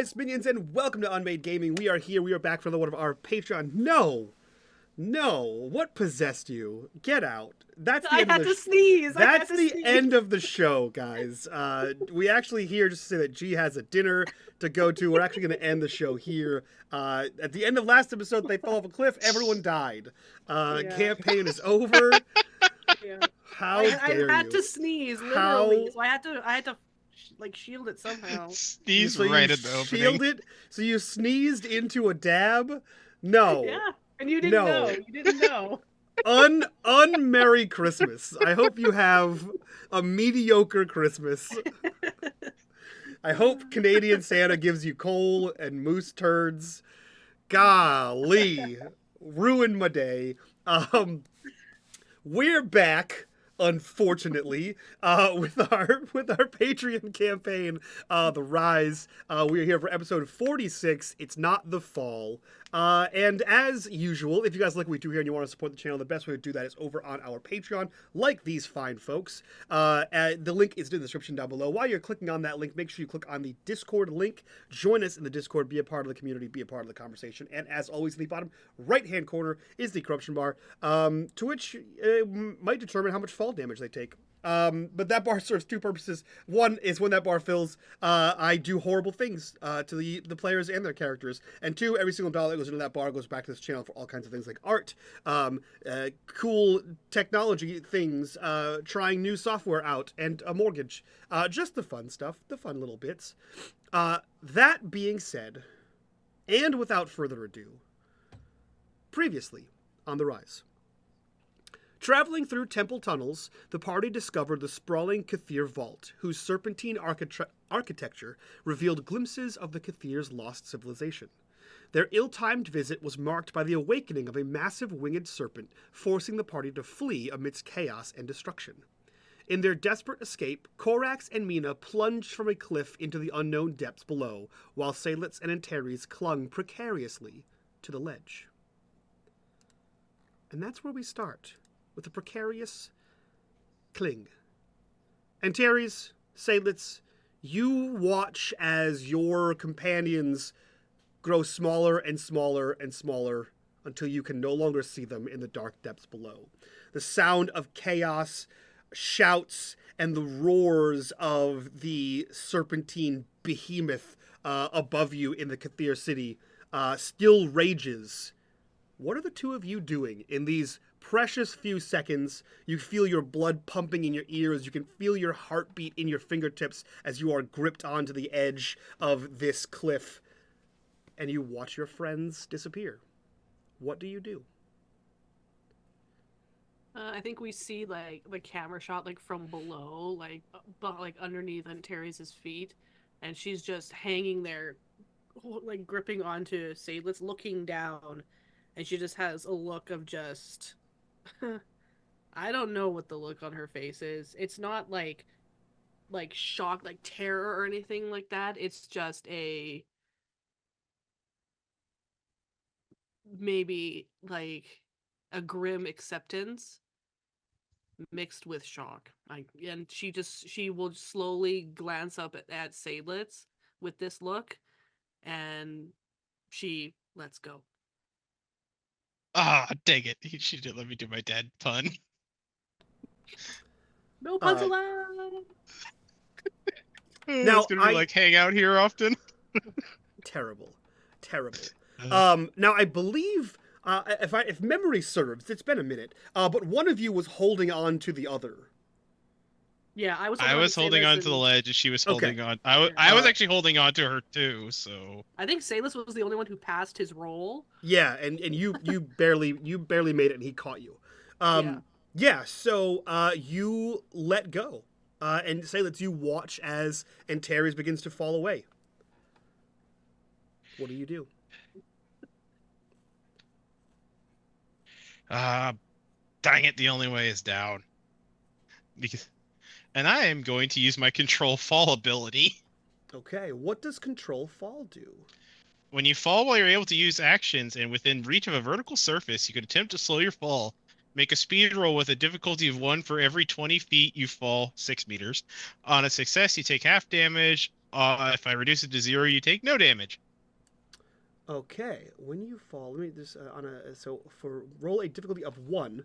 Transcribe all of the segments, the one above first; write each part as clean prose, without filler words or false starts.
guys, minions, and welcome to unMadeGaming. We are here. We are back for one of our Patreon. No, what possessed you? Get out. That's the I end of had the to sneeze. That's the end of the show, guys. We actually here just to say that G has a dinner to go to. We're actually going to end the show here. At the end of last episode, they fell off a cliff. Everyone died. Campaign is over. Yeah. How I dare had you? to sneeze literally, How- so I had to like shield it somehow. Sneeze So right you at the opening. shielded. So you sneezed into a dab. No. Yeah, and you didn't know. You didn't know. Merry Christmas. I hope you have a mediocre Christmas. I hope Canadian Santa gives you coal and moose turds. Golly, ruined my day. We're back, unfortunately, with our Patreon campaign, The Rise. We're here for episode 46. It's not the fall. And as usual, if you guys like what we do here and you want to support the channel, the best way to do that is over on our Patreon, like these fine folks. The link is in the description down below. While you're clicking on that link, make sure you click on the Discord link. Join us in the Discord, be a part of the community, be a part of the conversation. And as always, in the bottom right-hand corner is the corruption bar, to which might determine how much fall damage they take. But that bar serves two purposes. One is when that bar fills, I do horrible things to the players and their characters. And two, every single dollar that goes into that bar goes back to this channel for all kinds of things like art, cool technology things, trying new software out, and a mortgage. Just the fun stuff, the fun little bits. That being said, and without further ado, previously on The Rise. Traveling through temple tunnels, the party discovered the sprawling Cathir vault, whose serpentine architecture revealed glimpses of the Cathir's lost civilization. Their ill-timed visit was marked by the awakening of a massive winged serpent, forcing the party to flee amidst chaos and destruction. In their desperate escape, Korax and Mina plunged from a cliff into the unknown depths below, while Seydlitz and Antares clung precariously to the ledge. And that's where we start, with a precarious cling. Antares, Seydlitz, you watch as your companions grow smaller and smaller and smaller until you can no longer see them in the dark depths below. The sound of chaos, shouts, and the roars of the serpentine behemoth above you in the Cathir city still rages. What are the two of you doing in these precious few seconds? You feel your blood pumping in your ears. You can feel your heartbeat in your fingertips as you are gripped onto the edge of this cliff. And you watch your friends disappear. What do you do? I think we see like the camera shot like from below, like underneath Antares' feet, and she's just hanging there, like gripping onto Seydlitz, looking down, and she just has a look of just I don't know what the look on her face is. It's not like shock, like terror or anything like that. It's just maybe like a grim acceptance mixed with shock. And she will slowly glance up at Seydlitz with this look, and she lets go. Ah, dang it. She didn't let me do my dad pun. No puns allowed! Now, it's gonna be like hang out here often. Terrible. Now I believe, if memory serves, it's been a minute, but one of you was holding on to the other. Yeah, I was holding on to the ledge, and she was holding on. I was actually holding on to her too. So I think Seydlitz was the only one who passed his roll. Yeah, and you barely made it, and he caught you. So you let go, and Seydlitz, you watch as Antares begins to fall away. What do you do? Dang it! The only way is down. And I am going to use my control fall ability. Okay, what does control fall do? When you fall while you're able to use actions and within reach of a vertical surface, you can attempt to slow your fall. Make a speed roll with a difficulty of 1 for every 20 feet you fall 6 meters. On a success, you take half damage. If I reduce it to 0, you take no damage. Okay, when you fall, let me just so for roll a difficulty of 1,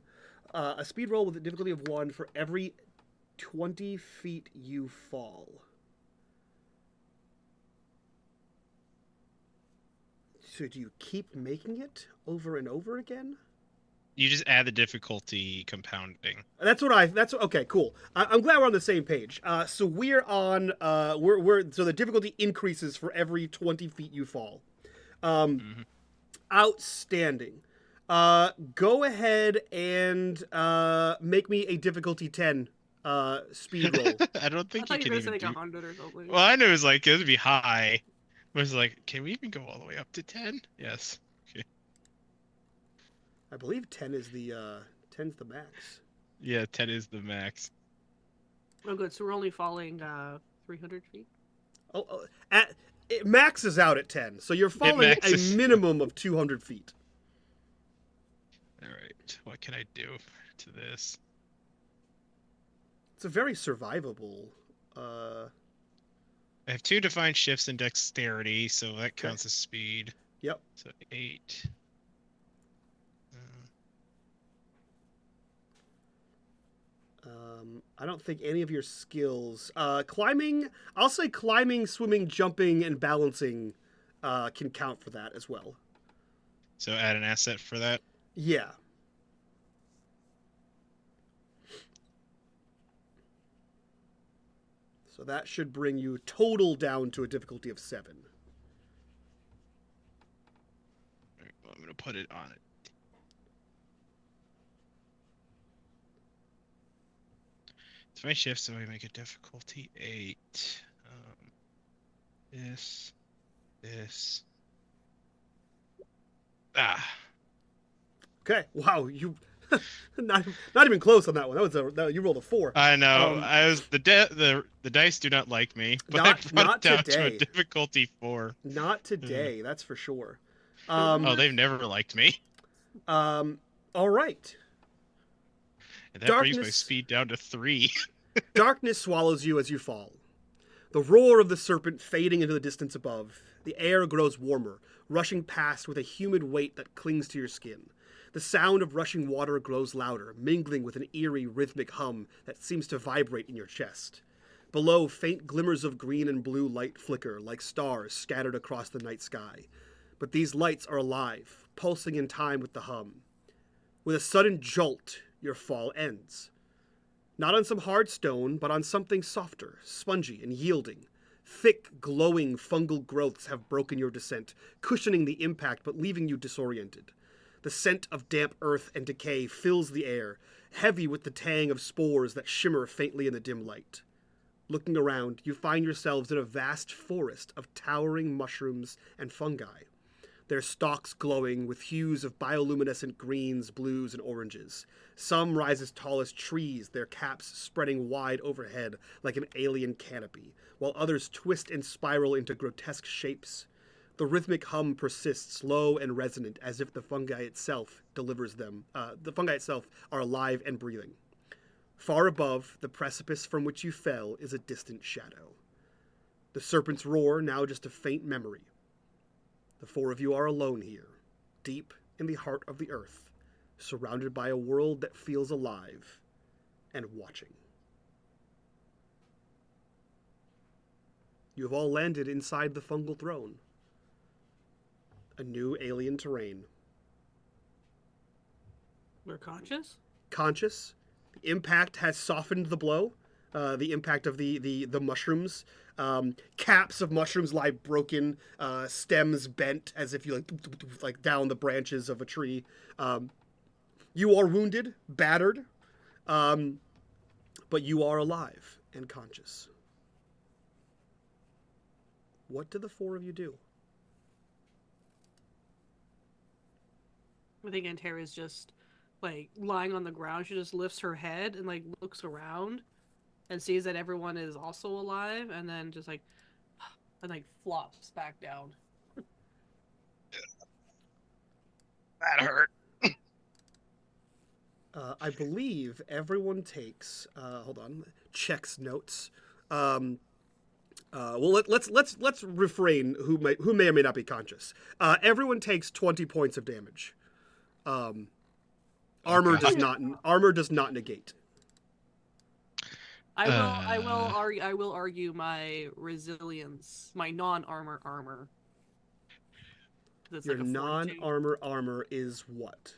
a speed roll with a difficulty of 1 for every 20 feet you fall. So do you keep making it over and over again? You just add the difficulty compounding. That's okay. Cool. I'm glad we're on the same page. So we're on. So the difficulty increases for every 20 feet you fall. Outstanding. Go ahead and make me a difficulty 10 speed roll. I don't think I you thought you can were even gonna say do. like 100 or something. Well, I knew it was like it would be high. It was like, can we even go all the way up to 10? Yes. Okay. I believe 10 is the 10's the max. Yeah, 10 is the max. Oh, good. So we're only falling 300 feet. It maxes out at 10, so you're falling a minimum of 200 feet. All right, what can I do to this? It's a very survivable. I have 2 defined shifts in dexterity, so that counts as speed. Yep. So 8. I don't think any of your skills. Climbing, I'll say climbing, swimming, jumping, and balancing can count for that as well. So add an asset for that? Yeah. So that should bring you total down to a difficulty of 7. All right, well, I'm going to put it on it. It's my shift, so I make a difficulty 8. This. Okay. Wow, you not even close on that one. You rolled a 4. I know. The dice do not like me, but I brought it down to a difficulty 4. Not today, that's for sure. Oh, they've never liked me. All right. And that brings my speed down to 3. Darkness swallows you as you fall. The roar of the serpent fading into the distance above. The air grows warmer, rushing past with a humid weight that clings to your skin. The sound of rushing water grows louder, mingling with an eerie, rhythmic hum that seems to vibrate in your chest. Below, faint glimmers of green and blue light flicker like stars scattered across the night sky. But these lights are alive, pulsing in time with the hum. With a sudden jolt, your fall ends. Not on some hard stone, but on something softer, spongy, and yielding. Thick, glowing fungal growths have broken your descent, cushioning the impact but leaving you disoriented. The scent of damp earth and decay fills the air, heavy with the tang of spores that shimmer faintly in the dim light. Looking around, you find yourselves in a vast forest of towering mushrooms and fungi, their stalks glowing with hues of bioluminescent greens, blues, and oranges. Some rise as tall as trees, their caps spreading wide overhead like an alien canopy, while others twist and spiral into grotesque shapes. The rhythmic hum persists, low and resonant, as if the fungi itself delivers them. The fungi itself are alive and breathing. Far above, the precipice from which you fell is a distant shadow. The serpent's roar now just a faint memory. The 4 of you are alone here, deep in the heart of the earth, surrounded by a world that feels alive and watching. You have all landed inside the fungal throne. A new alien terrain. We're conscious? Conscious. The impact has softened the blow. The impact of the mushrooms. Caps of mushrooms lie broken, stems bent as if you like down the branches of a tree. You are wounded, battered, but you are alive and conscious. What do the 4 of you do? I think Antera's just like lying on the ground. She just lifts her head and like looks around and sees that everyone is also alive, and then just like and like flops back down. That hurt. I believe everyone takes, checks notes. Well, let's refrain who may or may not be conscious. Everyone takes 20 points of damage. Armor God. does not negate. I will argue my resilience, my non-armor armor. That's Your like a fortitude. non-armor armor is what?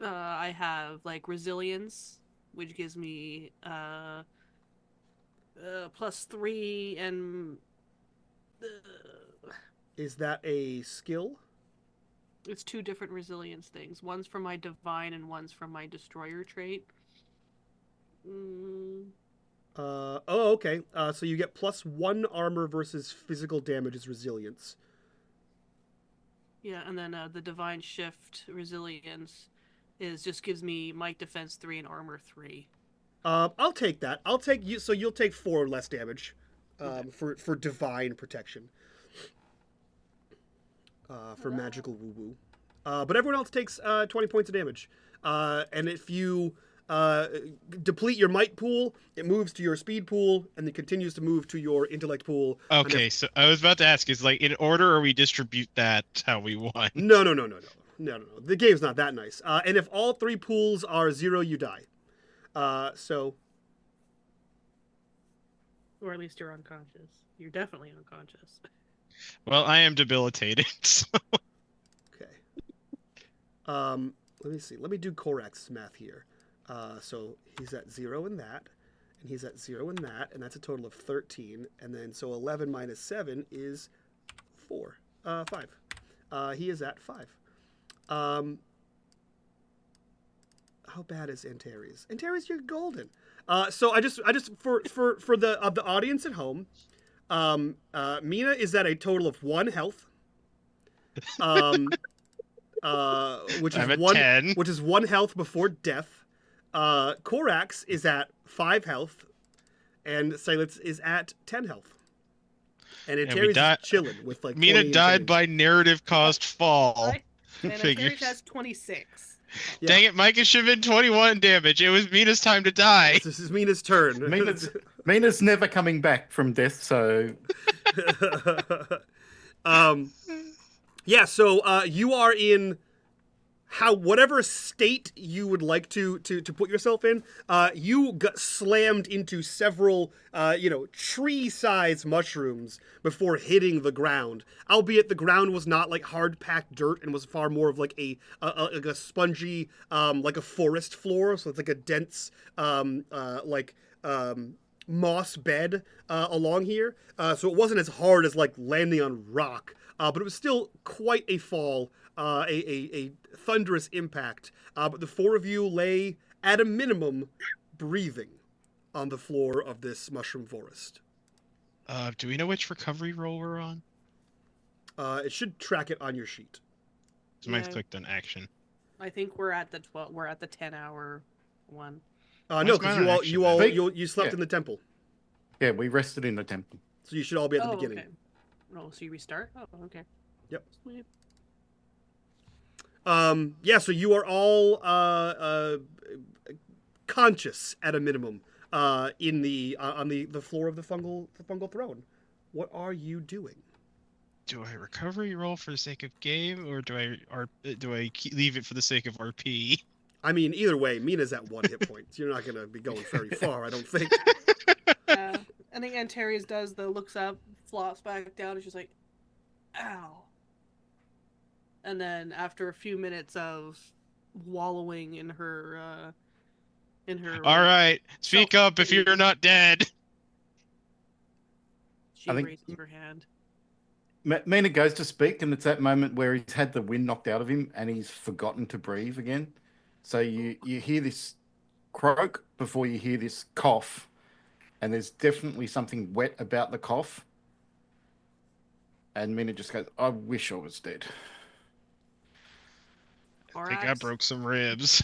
I have like resilience, which gives me +3 and Is that a skill? it's 2 different resilience things. One's from my divine and one's from my destroyer trait. Okay. So you get +1 armor versus physical damage is resilience. Yeah, and then the divine shift resilience just gives me might defense 3 and armor 3. I'll take that. I'll take you. So you'll take 4 less damage, Okay. for divine protection. For magical woo woo. But everyone else takes 20 points of damage. And if you deplete your might pool, it moves to your speed pool, and it continues to move to your intellect pool. Okay, so I was about to ask, is like in order, or we distribute that how we want? No. The game's not that nice. And if all 3 pools are 0, you die. So. Or at least you're unconscious. You're definitely unconscious. Well, I am debilitated. So. Okay. Let me see. Let me do Korak's math here. So he's at 0 in that, and he's at 0 in that, and that's a total of 13. And then so 11 minus 7 is 5. He is at 5. How bad is Antares? Antares, you're golden. So I just for the audience at home, Mina is at a total of 1 health. Which is I'm at 1 10. which is 1 health before death. Korax is at 5 health, and Seydlitz is at 10 health. And Antares is chilling with like. Mina died by narrative caused fall. And Antares has 26. Yeah. Dang it, Micah should have been 21 damage. It was Mina's time to die. This is Mina's turn. Mina's never coming back from death, so. Yeah. So you are in whatever state you would like to put yourself in. You got slammed into several tree-sized mushrooms before hitting the ground. Albeit the ground was not like hard-packed dirt and was far more of like a spongy like a forest floor. So it's like a dense moss bed along here. So it wasn't as hard as like landing on rock. But it was still quite a fall, a thunderous impact. But the 4 of you lay, at a minimum, breathing on the floor of this mushroom forest. Do we know which recovery roll we're on? It should track it on your sheet. So Mike's clicked on action. I think we're at the 10-hour one. No, because you slept in the temple. Yeah, we rested in the temple. So you should all be at the beginning. Okay. Oh, so you restart? Oh, okay. Yep. Sweet. Yeah, so you are all conscious at a minimum in the on the floor of the fungal throne. What are you doing? Do I recovery roll for the sake of game, or do I leave it for the sake of RP? I mean, either way, Mina's at 1 hit point. You're not gonna be going very far, I don't think. I think Antares looks up, flops back down, and she's like, ow. And then after a few minutes of wallowing in her All right, speak up if you're not dead. She raises her hand. Mina goes to speak, and it's that moment where he's had the wind knocked out of him, and he's forgotten to breathe again. So you hear this croak before you hear this cough, and there's definitely something wet about the cough. And Mina just goes, I wish I was dead. I think I broke some ribs.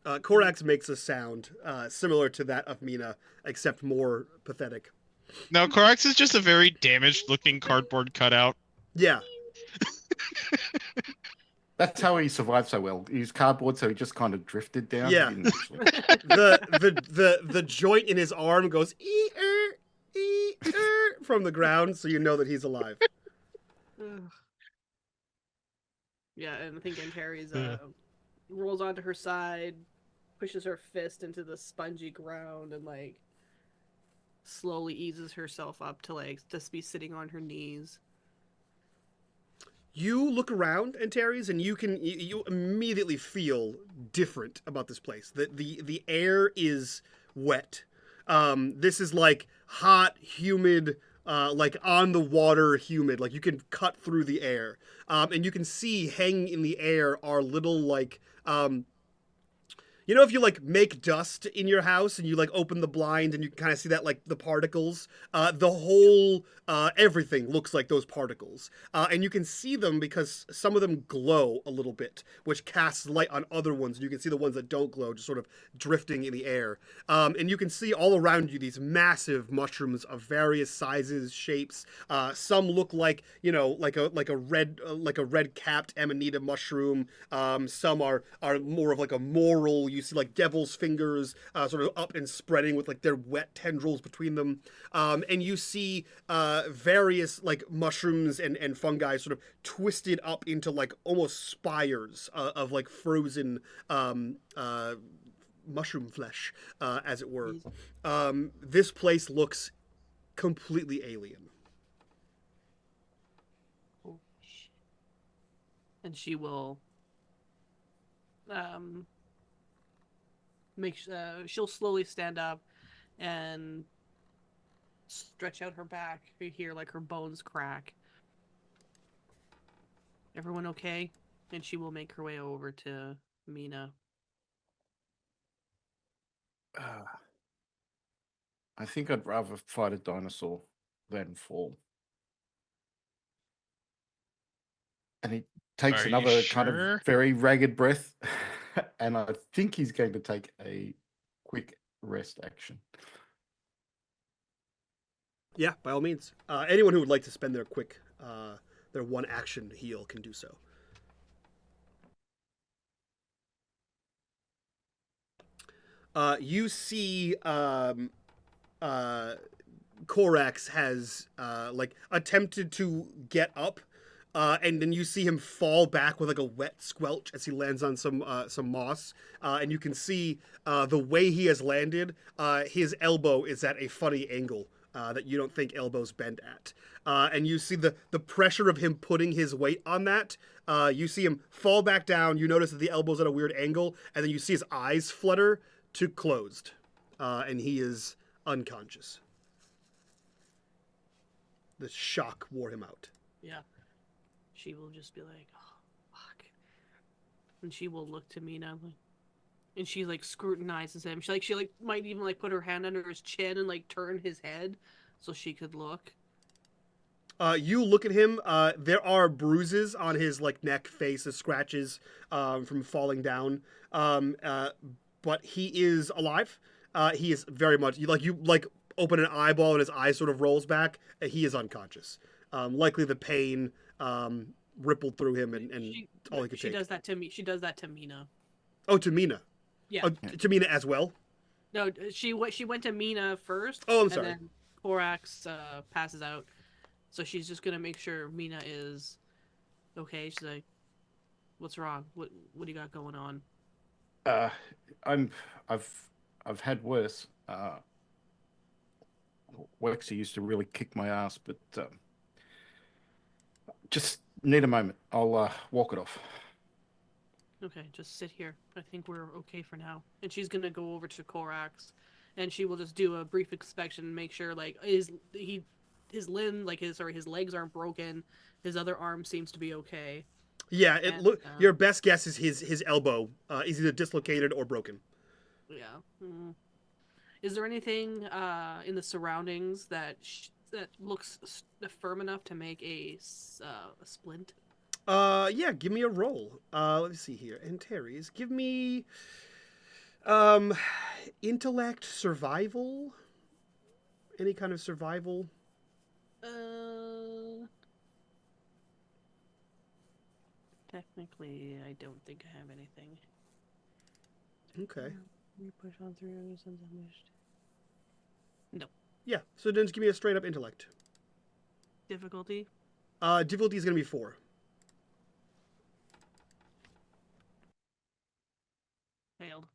Korax makes a sound similar to that of Mina, except more pathetic. No, Korax is just a very damaged-looking cardboard cutout. Yeah. That's how he survived so well. He's cardboard, so he just kind of drifted down. Yeah. The joint in his arm goes ee-er, from the ground, so you know that he's alive. Ugh. Yeah, and I think Antares Yeah. rolls onto her side, pushes her fist into the spongy ground, and like slowly eases herself up to like just be sitting on her knees. You look around, Antares, and you immediately feel different about this place. The air is wet. This is like hot, humid, like on the water, humid. Like you can cut through the air, and you can see hanging in the air are little like you know, if you like make dust in your house and you like open the blind and you can kind of see that like the particles, the whole everything looks like those particles, and you can see them because some of them glow a little bit, which casts light on other ones. And you can see the ones that don't glow just sort of drifting in the air, and you can see all around you these massive mushrooms of various sizes, shapes. Some look like like a red capped amanita mushroom. Some are more of like a moral. You see like devil's fingers sort of up and spreading with like their wet tendrils between them. And you see various like mushrooms and fungi sort of twisted up into like almost spires of like frozen mushroom flesh, as it were. This place looks completely alien. And she will she'll slowly stand up and stretch out her back. You hear like her bones crack. Everyone okay? And she will make her way over to Mina. I think I'd rather fight a dinosaur than fall. And he takes Are you another kind sure? of very ragged breath, and I think he's going to take a quick rest action. Yeah, by all means. Anyone who would like to spend their one action heal can do so. You see, Korax has like attempted to get up, and then you see him fall back with like a wet squelch as he lands on some moss, and you can see the way he has landed. His elbow is at a funny angle that you don't think elbows bend at, and you see the pressure of him putting his weight on that. You see him fall back down. You notice that the elbow's at a weird angle, and then you see his eyes flutter to closed, and he is unconscious. The shock wore him out. Yeah. She will just be like, oh, fuck. And she will look to Mina, and she like scrutinizes him. She might even like put her hand under his chin and like turn his head so she could look. You look at him. There are bruises on his like neck, face, scratches from falling down. But he is alive. He is very much you open an eyeball and his eye sort of rolls back. He is unconscious. Likely the pain rippled through him and all he could take. She does that to me. She does that to Mina. Oh, to Mina. Yeah. Oh, to Mina as well. No, she went to Mina first. Oh, I'm sorry. And then Korax passes out, so she's just gonna make sure Mina is okay. She's like, "What's wrong? What do you got going on?" I've had worse. Wexy used to really kick my ass, but just need a moment. I'll walk it off. Okay, just sit here. I think we're okay for now. And she's gonna go over to Korax, and she will just do a brief inspection and make sure like his legs aren't broken. His other arm seems to be okay. Yeah, your best guess is his elbow is either dislocated or broken. Yeah. Is there anything in the surroundings that looks firm enough to make a splint? Yeah, give me a roll. Let me see here. Antares, give me intellect, survival. Any kind of survival. Technically, I don't think I have anything. Okay. We push on through since unleashed. No. Yeah. So then just give me a straight up intellect. Difficulty. Difficulty is going to be 4. Failed.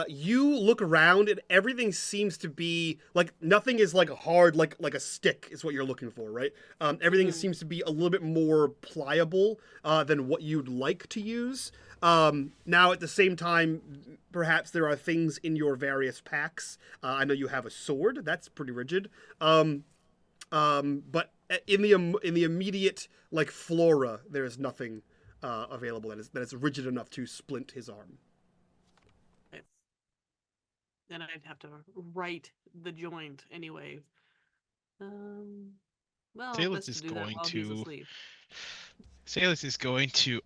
You look around and everything seems to be like nothing is like hard like a stick is what you're looking for, right? Everything seems to be a little bit more pliable than what you'd like to use. Now at the same time, perhaps there are things in your various packs. I know you have a sword that's pretty rigid, but in the immediate like flora, there is nothing available that is rigid enough to splint his arm. Then I'd have to write the joint anyway. Well, Seydlitz best to do that while he's asleep. Seydlitz is going to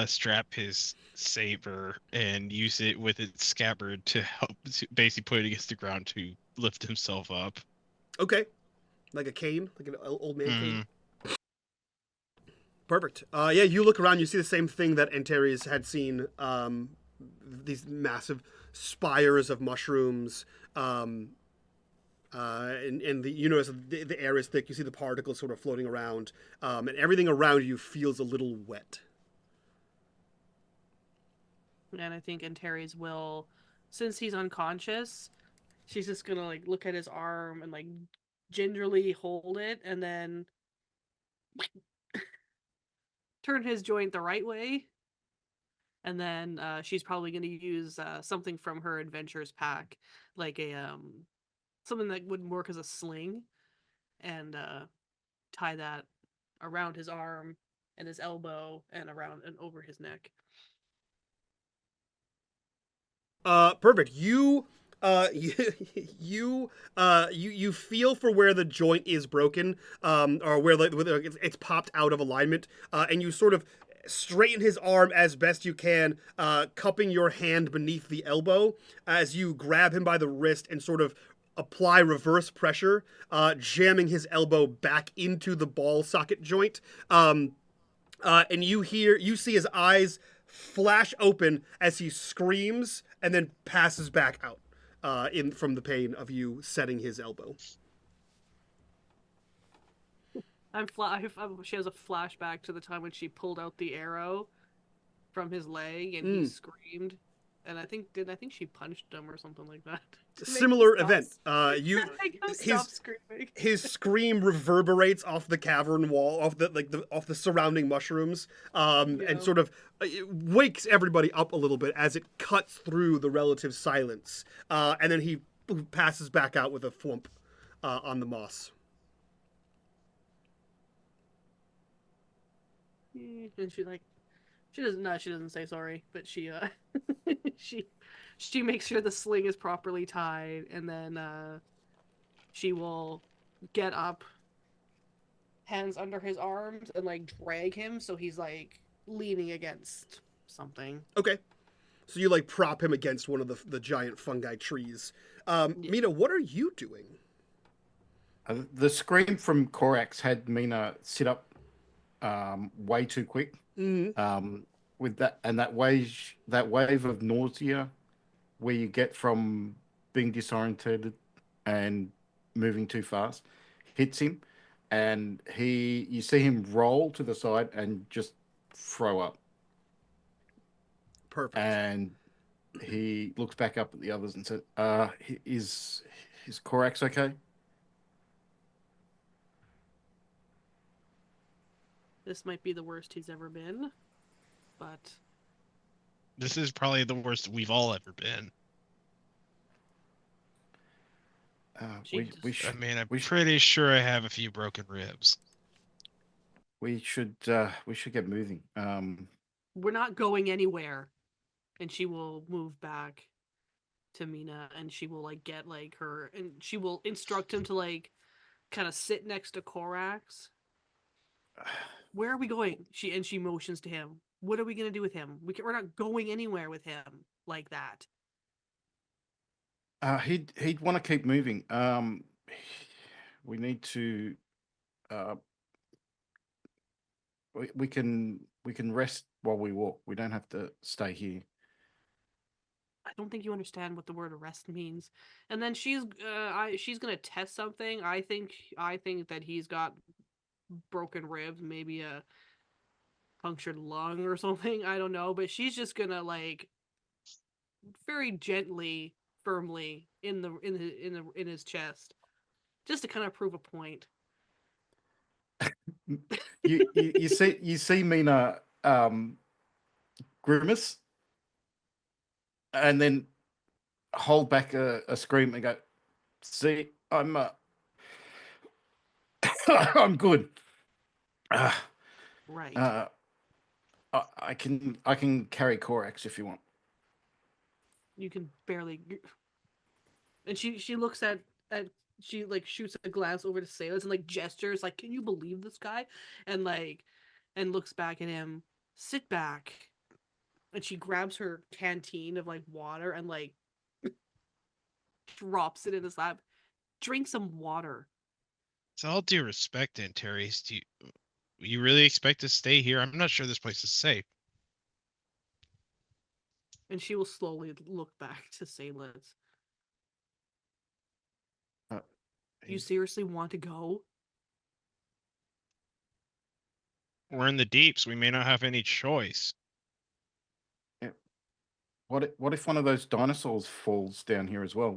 strap his saber and use it with its scabbard to help basically put it against the ground to lift himself up. Okay. Like a cane? Like an old man cane? Perfect. Yeah, you look around, you see the same thing that Antares had seen. These massive spires of mushrooms. And you notice the air is thick. You see the particles sort of floating around. And everything around you feels a little wet. And I think Antares will, since he's unconscious, she's just gonna like look at his arm and like gingerly hold it and then turn his joint the right way. And then she's probably going to use something from her adventures pack, like a something that would work as a sling, and tie that around his arm and his elbow and around and over his neck. Perfect. You feel for where the joint is broken, or where it's popped out of alignment, and you sort of straighten his arm as best you can, cupping your hand beneath the elbow as you grab him by the wrist and sort of apply reverse pressure, jamming his elbow back into the ball socket joint. And you see his eyes flash open as he screams and then passes back out from the pain of you setting his elbow. She has a flashback to the time when she pulled out the arrow from his leg and he screamed. And I think she punched him or something like that. Similar event. His scream reverberates off the cavern wall, off the surrounding mushrooms, and sort of wakes everybody up a little bit as it cuts through the relative silence. And then he passes back out with a thwomp on the moss. And she doesn't say sorry, but she she makes sure the sling is properly tied, and then she will get up, hands under his arms, and like drag him so he's like leaning against something. Okay. So you like prop him against one of the giant fungi trees. Mina, what are you doing? The scream from Korax had Mina sit up way too quick. With that wave of nausea where you get from being disorientated and moving too fast hits him, and you see him roll to the side and just throw up. Perfect. And he looks back up at the others and says, is Korax okay? This might be the worst he's ever been, but this is probably the worst we've all ever been. I'm pretty sure I have a few broken ribs. We should get moving. We're not going anywhere. And she will move back to Mina, and she will like get like her, and she will instruct him to like kind of sit next to Korax. Where are we going? She motions to him. What are we gonna do with him? We're not going anywhere with him like that. He'd want to keep moving. We need to. We can rest while we walk. We don't have to stay here. I don't think you understand what the word arrest means. And then she's gonna test something. I think that he's got broken ribs, maybe a punctured lung or something. I don't know, but she's just gonna like very gently, firmly in his chest, just to kind of prove a point. You see Mina grimace and then hold back a scream and go, "See, I'm I'm good. Uh, Right. uh, I can carry Corax if you want." You can barely. And she looks at she like shoots a glance over to Seydlitz and like gestures like, "Can you believe this guy?" And like, and looks back at him. Sit back. And she grabs her canteen of like water and like drops it in his lap. Drink some water. With all due respect, Antares, do you really expect to stay here? I'm not sure this place is safe. And she will slowly look back to Seydlitz. Uh, You seriously want to go? We're in the deeps. We may not have any choice. what if one of those dinosaurs falls down here as well?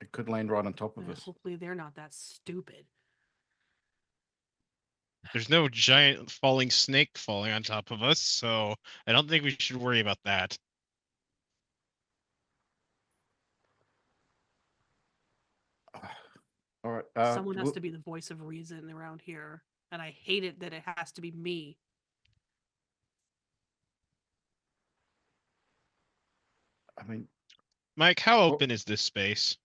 It could land right on top of us. Hopefully they're not that stupid. There's no giant falling snake falling on top of us, so I don't think we should worry about that. All right. Someone has to be the voice of reason around here, and I hate it that it has to be me. I mean, Mike, how open is this space?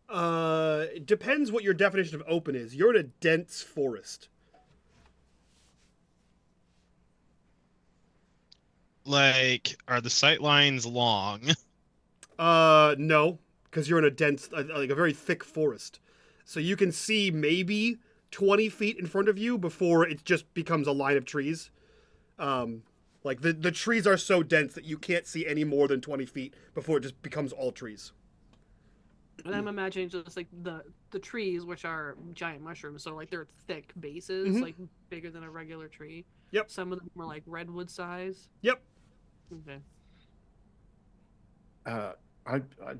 It depends what your definition of open is. You're in a dense forest. Like, are the sight lines long? No, because you're in a dense, like a very thick forest. So you can see maybe 20 feet in front of you before it just becomes a line of trees. Like the trees are so dense that you can't see any more than 20 feet before it just becomes all trees. And I'm imagining just like the trees, which are giant mushrooms, so like they're thick bases, like bigger than a regular tree. Yep. Some of them are like redwood size. Yep. Okay. I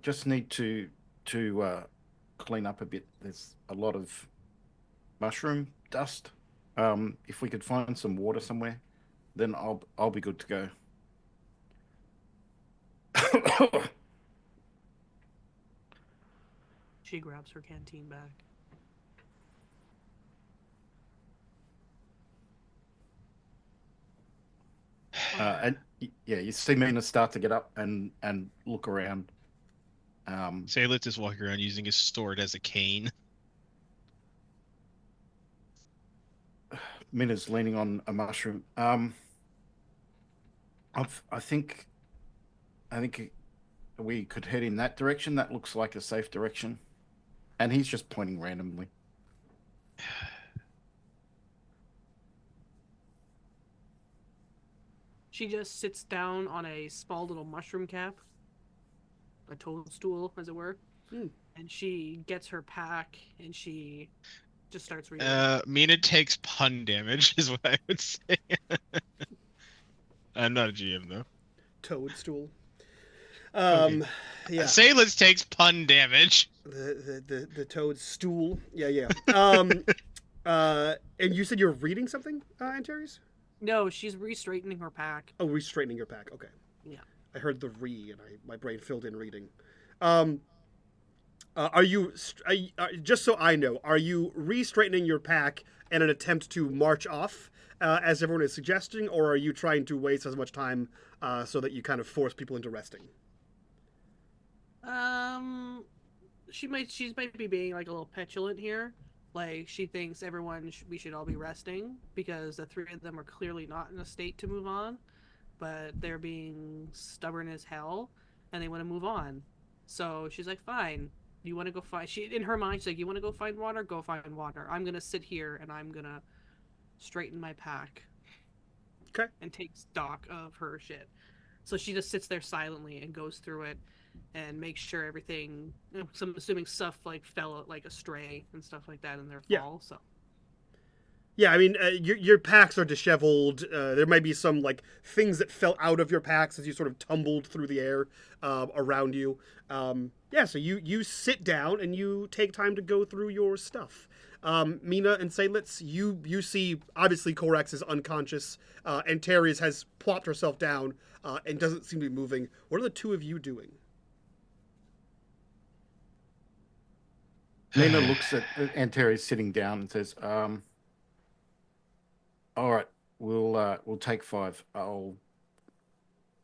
just need to clean up a bit. There's a lot of mushroom dust. If we could find some water somewhere, then I'll be good to go. She grabs her canteen back. And yeah, you see Mina start to get up and look around. Seydlitz is walking around using his sword as a cane. Mina's leaning on a mushroom. I think we could head in that direction. That looks like a safe direction. And he's just pointing randomly. She just sits down on a small little mushroom cap, a toadstool, as it were, and she gets her pack and she just starts reading. Mina takes pun damage, is what I would say. I'm not a GM though. Toadstool. Okay. Yeah. Seydlitz takes pun damage. The toadstool. Yeah. And you said you're reading something, Antares? No, she's re-straightening her pack. Oh, re-straightening your pack. Okay. Yeah. I heard the re, and my brain filled in reading. Are you just so I know? Are you re-straightening your pack in an attempt to march off, as everyone is suggesting, or are you trying to waste as much time so that you kind of force people into resting? She might be being like a little petulant here. Like she thinks we should all be resting because the three of them are clearly not in a state to move on, but they're being stubborn as hell and they want to move on. So she's like, "Fine. You want to go find?" She in her mind she's like, "You want to go find water? Go find water. I'm gonna sit here and I'm gonna straighten my pack." Okay. And take stock of her shit. So she just sits there silently and goes through it and makes sure everything. So I'm assuming stuff like fell like astray and stuff like that in their fall. So. Yeah, I mean, your packs are disheveled. There might be some like things that fell out of your packs as you sort of tumbled through the air around you. So you sit down and you take time to go through your stuff. Mina and Seydlitz, you see obviously Corax is unconscious, and Teres has plopped herself down and doesn't seem to be moving. What are the two of you doing? Mina looks at Antares sitting down and says, all right, we'll take 5. I'll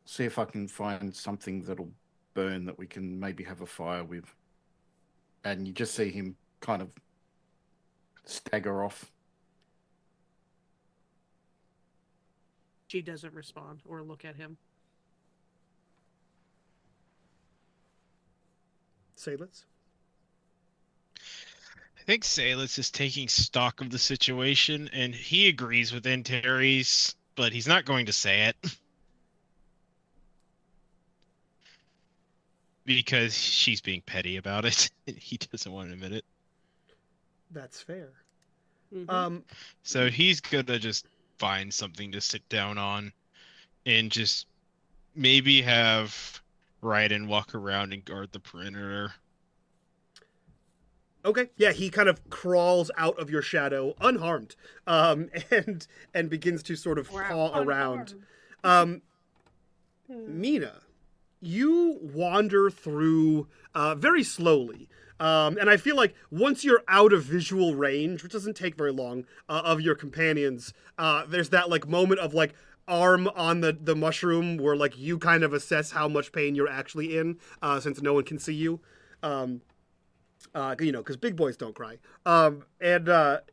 see if I can find something that'll burn that we can maybe have a fire with. And you just see him kind of stagger off. She doesn't respond or look at him. Seydlitz? I think Seydlitz is taking stock of the situation, and he agrees with Antares, but he's not going to say it. Because she's being petty about it. He doesn't want to admit it. That's fair. Mm-hmm. So he's gonna just find something to sit down on and just maybe have Raiden walk around and guard the perimeter. Okay, yeah, he kind of crawls out of your shadow unharmed, and begins to sort of paw around. Mina, you wander through very slowly, and I feel like once you're out of visual range, which doesn't take very long, of your companions, there's that like moment of like arm on the mushroom where like you kind of assess how much pain you're actually in, since no one can see you. Because big boys don't cry.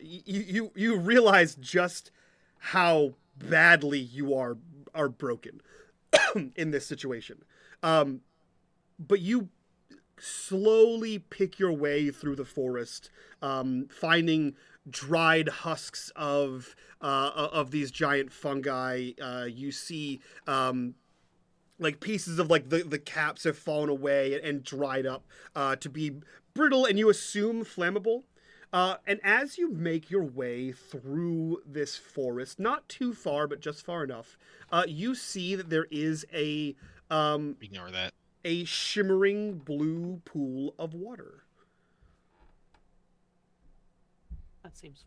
You realize just how badly you are broken in this situation. But you slowly pick your way through the forest, finding dried husks of these giant fungi. You see like pieces of like the caps have fallen away and dried up to be brittle and you assume flammable. And as you make your way through this forest, not too far, but just far enough, you see that there is Ignore that. A shimmering blue pool of water. That seems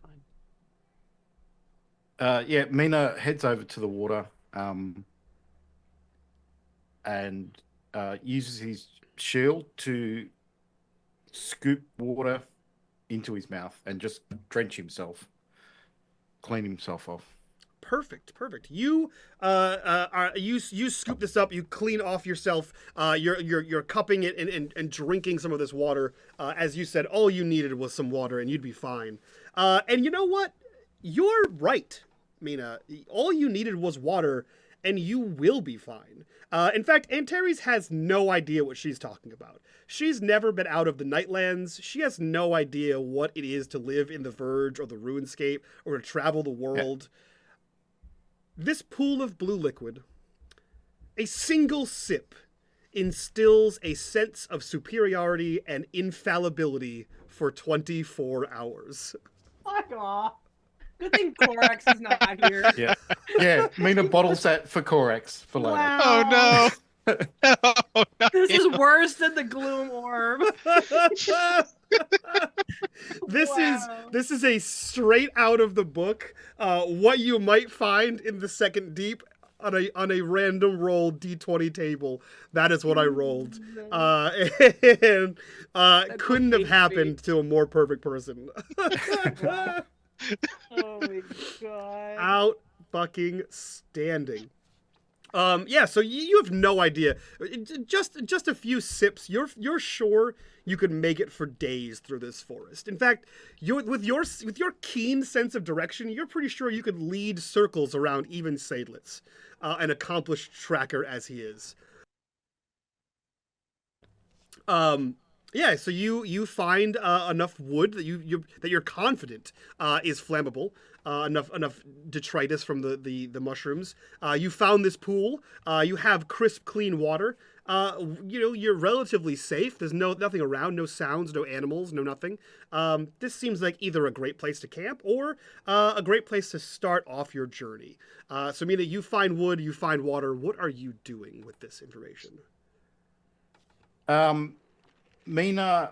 fine. Mina heads over to the water and uses his shield to scoop water into his mouth and just drench himself, clean himself off. Perfect. You you scoop this up. You clean off yourself. You're cupping it and drinking some of this water. As you said, all you needed was some water, and you'd be fine. And you know what? You're right, Mina. All you needed was water, and you will be fine. In fact, Antares has no idea what she's talking about. She's never been out of the Nightlands. She has no idea what it is to live in the Verge or the Runescape or to travel the world. Yeah. This pool of blue liquid, a single sip, instills a sense of superiority and infallibility for 24 hours. Fuck off. Good thing Corax is not here. Yeah. Mina bottles that for Corax for later. Wow. Oh no. Oh, no. This is worse than the gloom orb. This is a straight out of the book. What you might find in the second deep on a random roll D20 table. That is what I rolled. And couldn't have happened to a more perfect person. Oh my god. Out fucking standing. So you have no idea. Just a few sips. You're sure you could make it for days through this forest. In fact, with your keen sense of direction, you're pretty sure you could lead circles around even Seydlitz, an accomplished tracker as he is. Yeah, so you find enough wood that you're confident is flammable. Enough detritus from the mushrooms. You found this pool. You have crisp, clean water. You're relatively safe. There's nothing around, no sounds, no animals, no nothing. This seems like either a great place to camp or a great place to start off your journey. So, Mina, you find wood, you find water. What are you doing with this information? Mina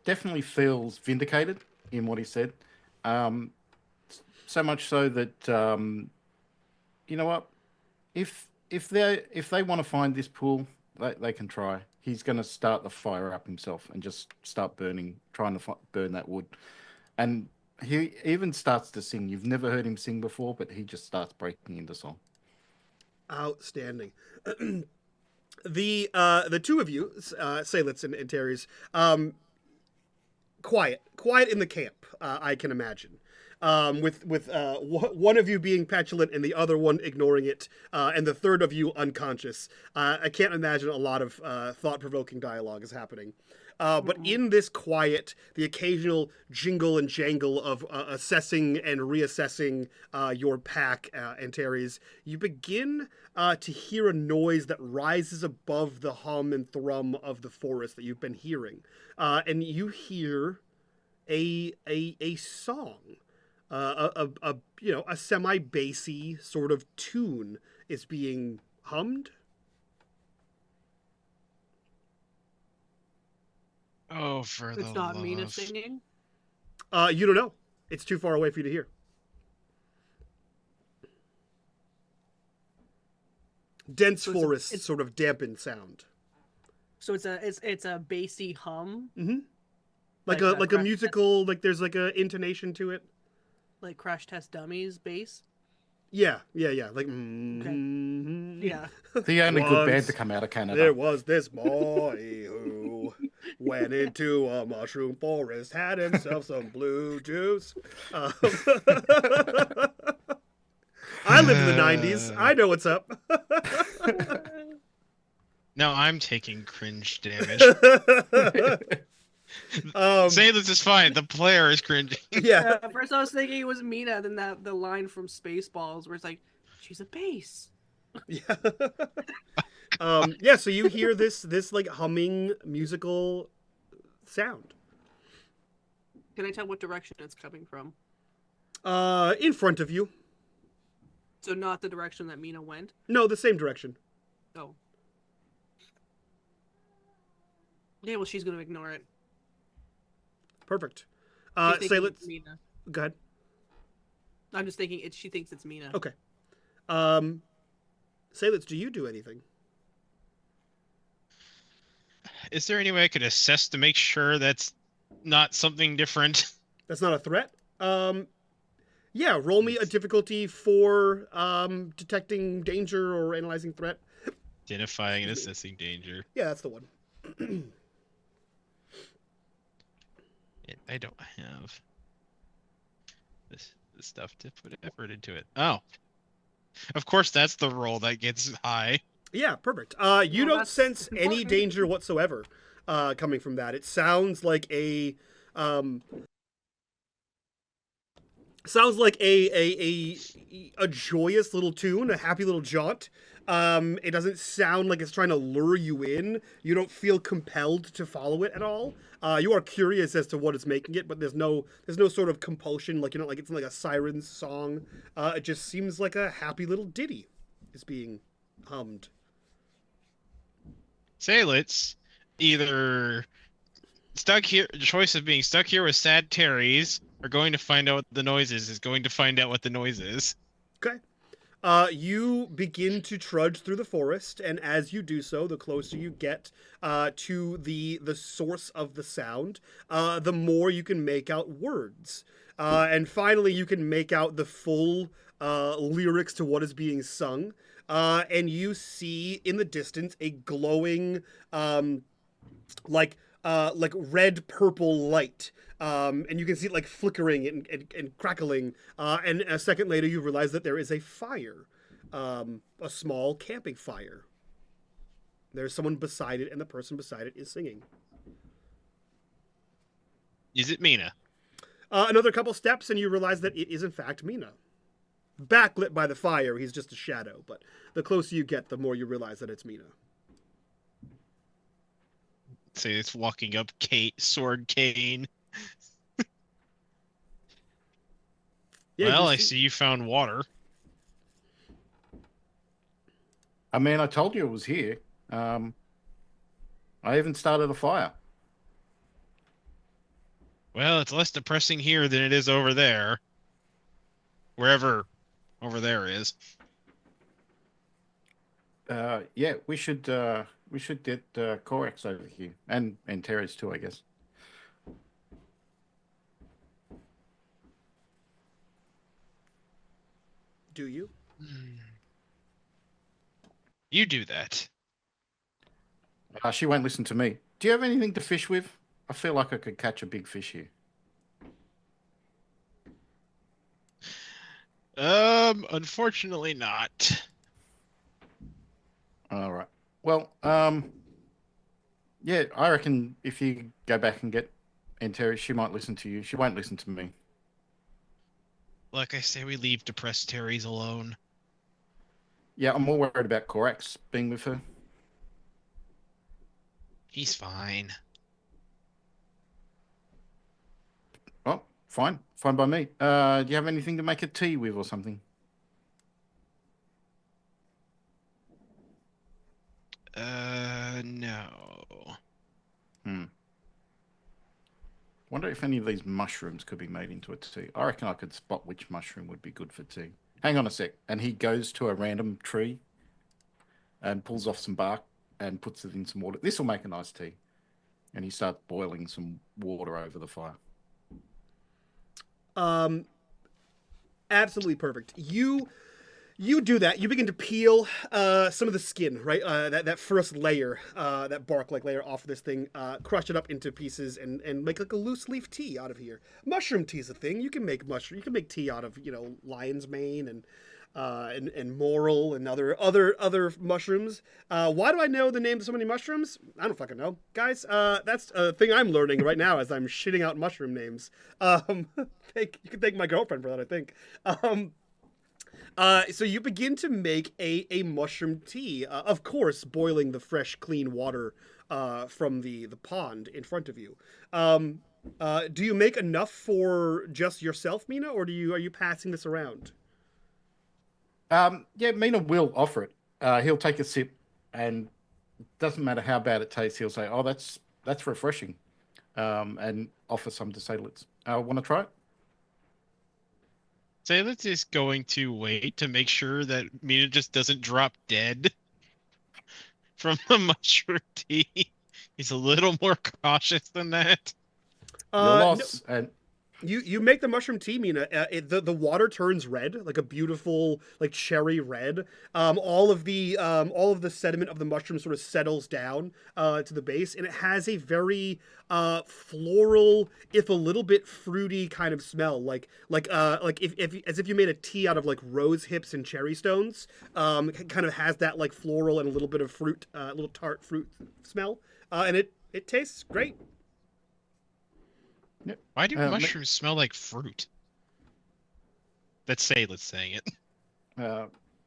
definitely feels vindicated in what he said. So much so that you know what? If they want to find this pool, they can try. He's going to start the fire up himself and just start trying to burn that wood. And he even starts to sing. You've never heard him sing before, but he just starts breaking into song. Outstanding. The two of you, Seydlitz and Thurs, quiet in the camp. I can imagine, with one of you being petulant and the other one ignoring it, and the third of you unconscious. I can't imagine a lot of thought-provoking dialogue is happening. But in this quiet, the occasional jingle and jangle of assessing and reassessing your pack and Thurs, you begin to hear a noise that rises above the hum and thrum of the forest that you've been hearing, and you hear a song, a semi-bassy sort of tune is being hummed. Oh, for the It's not love. Mina singing. You don't know. It's too far away for you to hear. Dense forest, sort of dampened sound. So it's a bassy hum. Mm-hmm. Like a musical, like there's like a intonation to it. Like Crash Test Dummies bass. Yeah. Like Yeah. The only good band to come out of Canada. There was this boy who went into a mushroom forest, had himself some blue juice. I lived in the 90s. I know what's up. Now I'm taking cringe damage. Seydlitz is fine. The player is cringing. Yeah. At first I was thinking it was Mina, then the line from Spaceballs where it's like, she's a bass. Yeah. So you hear this like humming musical sound. Can I tell what direction it's coming from? In front of you. So not the direction that Mina went? No, the same direction. Oh. Yeah, well, she's going to ignore it. Perfect. She's Say thinking let's it's Mina. go ahead. I'm just thinking she thinks it's Mina. Okay. Seydlitz, do you do anything? Is there any way I could assess to make sure that's not something different? That's not a threat? Yeah, roll me a difficulty for detecting danger or analyzing threat. Identifying and assessing danger. Yeah, that's the one. I don't have this stuff to put effort into it. Oh. Of course, that's the roll that gets high. Yeah, perfect. You don't sense any danger whatsoever coming from that. It sounds like a joyous little tune, a happy little jaunt. It doesn't sound like it's trying to lure you in. You don't feel compelled to follow it at all. You are curious as to what is making it, but there's no sort of compulsion. Like like it's like a siren's song. It just seems like a happy little ditty is being hummed. Seydlitz either stuck here. The choice of being stuck here with sad Terrys or going to find out what the noise is going to find out what the noise is. Okay. You begin to trudge through the forest, and as you do so, the closer you get to the source of the sound, the more you can make out words. And finally, you can make out the full lyrics to what is being sung. And you see in the distance a glowing, like red purple light. And you can see it like flickering and crackling. And a second later, you realize that there is a fire, a small camping fire. There's someone beside it, and the person beside it is singing. Is it Mina? Another couple steps, and you realize that it is in fact Mina. Backlit by the fire, he's just a shadow. But the closer you get, the more you realize that it's Mina. Say it's walking up, sword cane. Yeah, well, I see you found water. I mean, I told you it was here. I even started a fire. Well, it's less depressing here than it is over there. Wherever over there is. Yeah, we should get Corax over here and Teres too, I guess. Do you? You do that. She won't listen to me. Do you have anything to fish with? I feel like I could catch a big fish here. Unfortunately not. All right. Well, yeah, I reckon if you go back and get Teres, she might listen to you. She won't listen to me. Like I say, we leave depressed Terry's alone. Yeah, I'm more worried about Corax being with her. He's fine. Oh, fine. Fine by me. Do you have anything to make a tea with or something? No. Wonder if any of these mushrooms could be made into a tea. I reckon I could spot which mushroom would be good for tea. Hang on a sec. And he goes to a random tree and pulls off some bark and puts it in some water. This will make a nice tea. And he starts boiling some water over the fire. Absolutely perfect. You do that. You begin to peel some of the skin, right? That first layer, that bark-like layer off of this thing. Crush it up into pieces and make like a loose leaf tea out of here. Mushroom tea is a thing. You can make You can make tea out of lion's mane and morel and other mushrooms. Why do I know the names of so many mushrooms? I don't fucking know, guys. That's a thing I'm learning right now as I'm shitting out mushroom names. You can thank my girlfriend for that, I think. So you begin to make a mushroom tea, of course, boiling the fresh, clean water from the pond in front of you. Do you make enough for just yourself, Mina, or are you passing this around? Yeah, Mina will offer it. He'll take a sip, and it doesn't matter how bad it tastes. He'll say, "Oh, that's refreshing," and offer some to Seydlitz. Want to try it? Seydlitz is going to wait to make sure that Mina just doesn't drop dead from the mushroom tea. He's a little more cautious than that. Your loss. No. And you make the mushroom tea, Mina. The water turns red, like a beautiful like cherry red. All of the sediment of the mushroom sort of settles down to the base, and it has a very floral, if a little bit fruity kind of smell, like if as if you made a tea out of like rose hips and cherry stones. It kind of has that like floral and a little bit of fruit, little tart fruit smell, and it tastes great. Why do mushrooms smell like fruit? Let's saying it.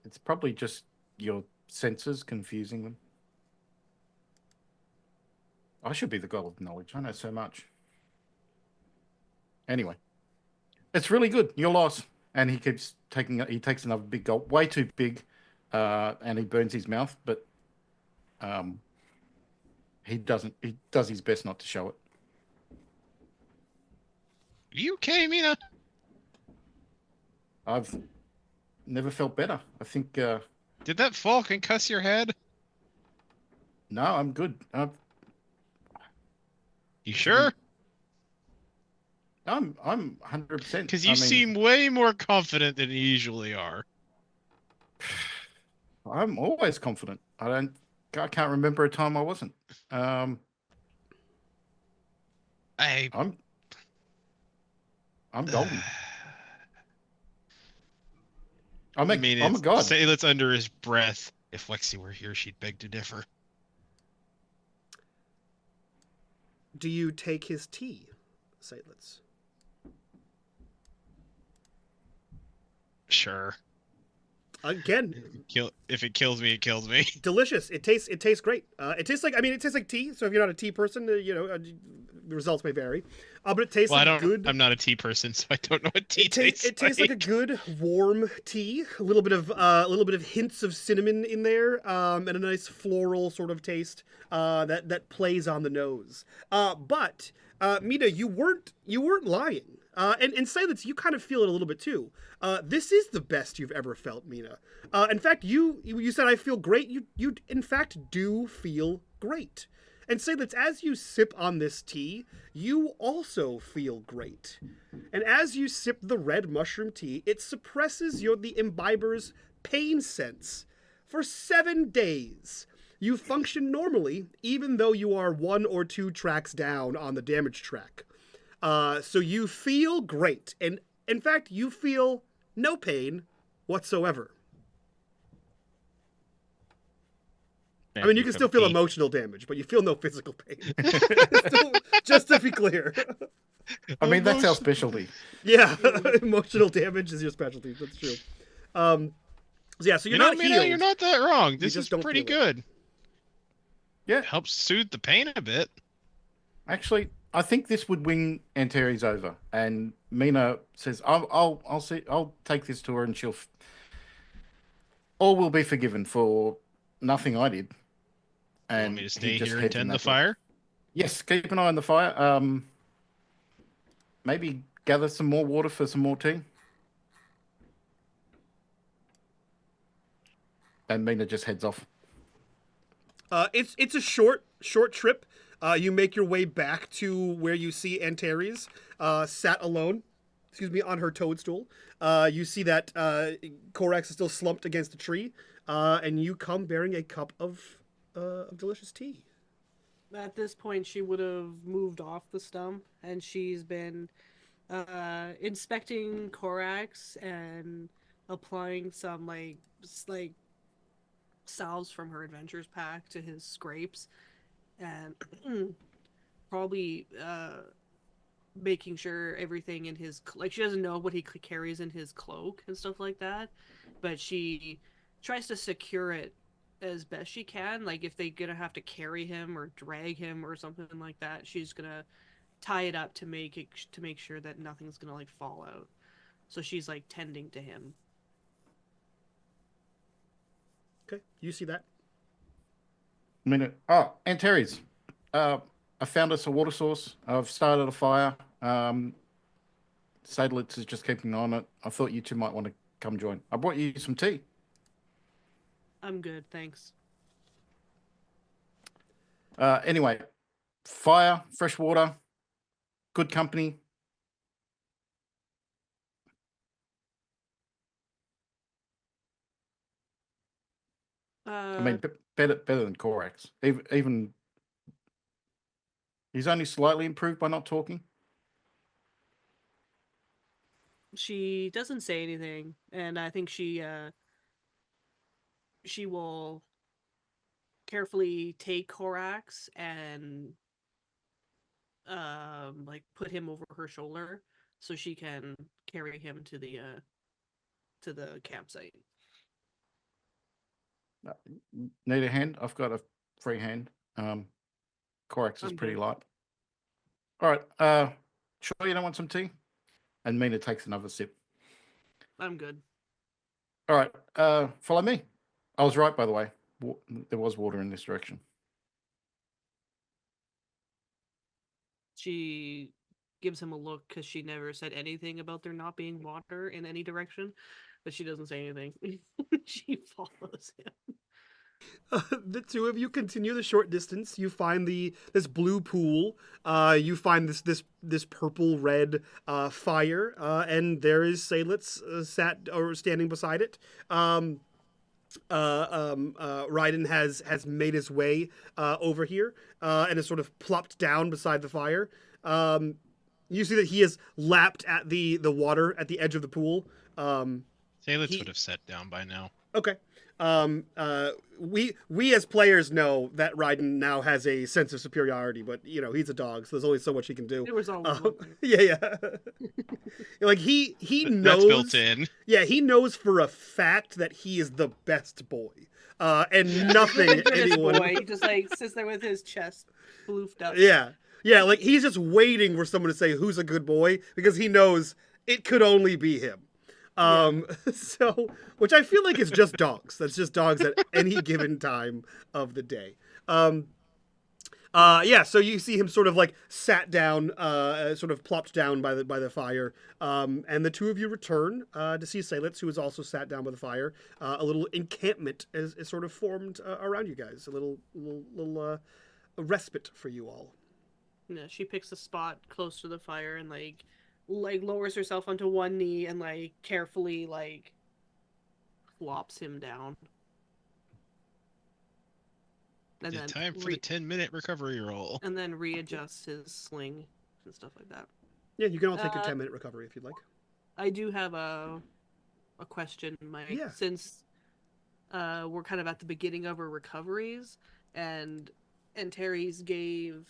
It's probably just your senses confusing them. I should be the god of knowledge. I know so much. Anyway, it's really good. Your loss. And he takes another big gulp, way too big, and he burns his mouth. But he does his best not to show it. Are you okay, Mina? I've never felt better. I think. Did that fall concuss your head? No, I'm good. You sure? I'm 100%. Because you seem way more confident than you usually are. I'm always confident. I can't remember a time I wasn't. I'm golden. I'm a god. Seydlitz under his breath. If Lexi were here, she'd beg to differ. Do you take his tea, Seydlitz. Sure. Again, If it kills me, it kills me. delicious. It tastes great. It tastes like tea. So if you're not a tea person, the results may vary. But it tastes like good. I'm not a tea person, so I don't know what tea tastes. It tastes like a good warm tea. A little bit of hints of cinnamon in there, and a nice floral sort of taste that plays on the nose. But Mina, you weren't lying. And say that you kind of feel it a little bit too. This is the best you've ever felt, Mina. In fact, you said I feel great. You in fact do feel great. And say that as you sip on this tea, you also feel great. And as you sip the red mushroom tea, it suppresses the imbiber's pain sense for 7 days. You function normally, even though you are 1 or 2 tracks down on the damage track. So you feel great, and in fact, you feel no pain whatsoever. I mean, you can still feel emotional damage, but you feel no physical pain. Just to be clear. I mean, that's our specialty. Yeah, emotional damage is your specialty. That's true. So you're not healed. You're not that wrong. This is pretty good. Yeah, it helps soothe the pain a bit. Actually, I think this would win Antares over. And Mina says, "I'll see. I'll take this to her, and all will be forgiven for nothing I did." And you want me to stay here and tend the fire? Yes, keep an eye on the fire. Maybe gather some more water for some more tea. And Mina just heads off. It's a short trip. You make your way back to where you see Antares sat alone, on her toadstool. You see that Korax is still slumped against a tree, and you come bearing a cup of delicious tea. At this point, she would have moved off the stump, and she's been inspecting Korax and applying some like salves from her adventures pack to his scrapes, and probably making sure everything in his she doesn't know what he carries in his cloak and stuff like that, but she tries to secure it as best she can. Like if they're gonna have to carry him or drag him or something like that, she's gonna tie it up to make sure that nothing's gonna like fall out. So she's like tending to him. Okay, you see that. Antares, I found us a water source. I've started a fire. Seydlitz is just keeping on it. I thought you two might want to come join. I brought you some tea. I'm good, thanks. Anyway, fire, fresh water, good company. I mean, better than Korax. Even he's only slightly improved by not talking. She doesn't say anything, and I think she will carefully take Korax and like put him over her shoulder so she can carry him to the campsite. Need a hand? I've got a free hand. Korax is pretty light. All right. Sure you don't want some tea? And Mina takes another sip. I'm good. All right. Follow me. I was right, by the way. There was water in this direction. She gives him a look because she never said anything about there not being water in any direction, but she doesn't say anything. She follows him. The two of you continue the short distance. You find this blue pool. You find this purple red fire, and there is Seydlitz standing beside it. Raiden has made his way over here and is sort of plopped down beside the fire. You see that he has lapped at the water at the edge of the pool. Seydlitz would have sat down by now. Okay. We as players know that Raiden now has a sense of superiority, but he's a dog, so there's only so much he can do. It was always one thing. Yeah. Like he That's built knows. in. Yeah, he knows for a fact that he is the best boy, and nothing The goodest anyone. boy, he just like sits there with his chest floofed up. Yeah, like he's just waiting for someone to say who's a good boy because he knows it could only be him. So, which I feel like is just dogs. That's just dogs at any given time of the day. So you see him sort of like sat down, sort of plopped down by the fire, and the two of you return to see Seydlitz, who is also sat down by the fire. A little encampment is sort of formed around you guys. A little respite for you all. Yeah, she picks a spot close to the fire and like lowers herself onto one knee and like carefully like flops him down. And It's then time for the 10-minute recovery roll. and then readjusts his sling and stuff like that. Yeah, you can all take a 10-minute recovery if you'd like. I do have a question, Mike. Yeah. Since we're kind of at the beginning of our recoveries, and Terry's gave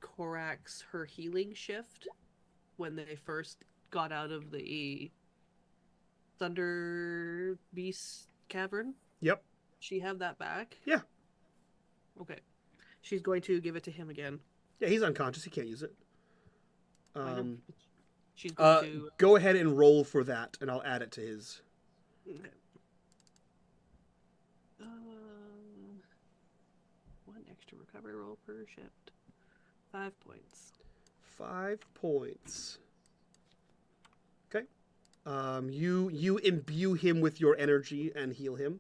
Korax her healing shift when they first got out of the Thunder Beast cavern. Yep. She have that back? Yeah. Okay. She's going to give it to him again. Yeah, he's unconscious. He can't use it. She's going to Go ahead and roll for that, and I'll add it to his. Okay. One extra recovery roll per shift. 5 points. 5 points. Okay. You imbue him with your energy and heal him,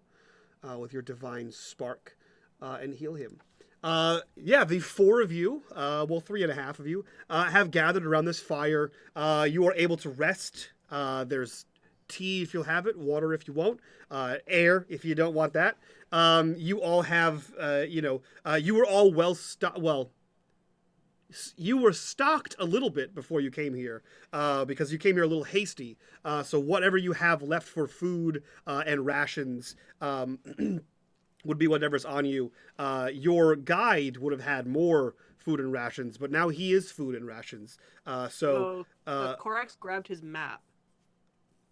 with your divine spark, and heal him. The 4 of you, 3.5 of you, have gathered around this fire. You are able to rest. There's tea if you'll have it, water if you won't, air if you don't want that. You all have, you were all well stocked. Well, you were stocked a little bit before you came here, because you came here a little hasty. So whatever you have left for food and rations would be whatever's on you. Your guide would have had more food and rations, but now he is food and rations. Korax grabbed his map.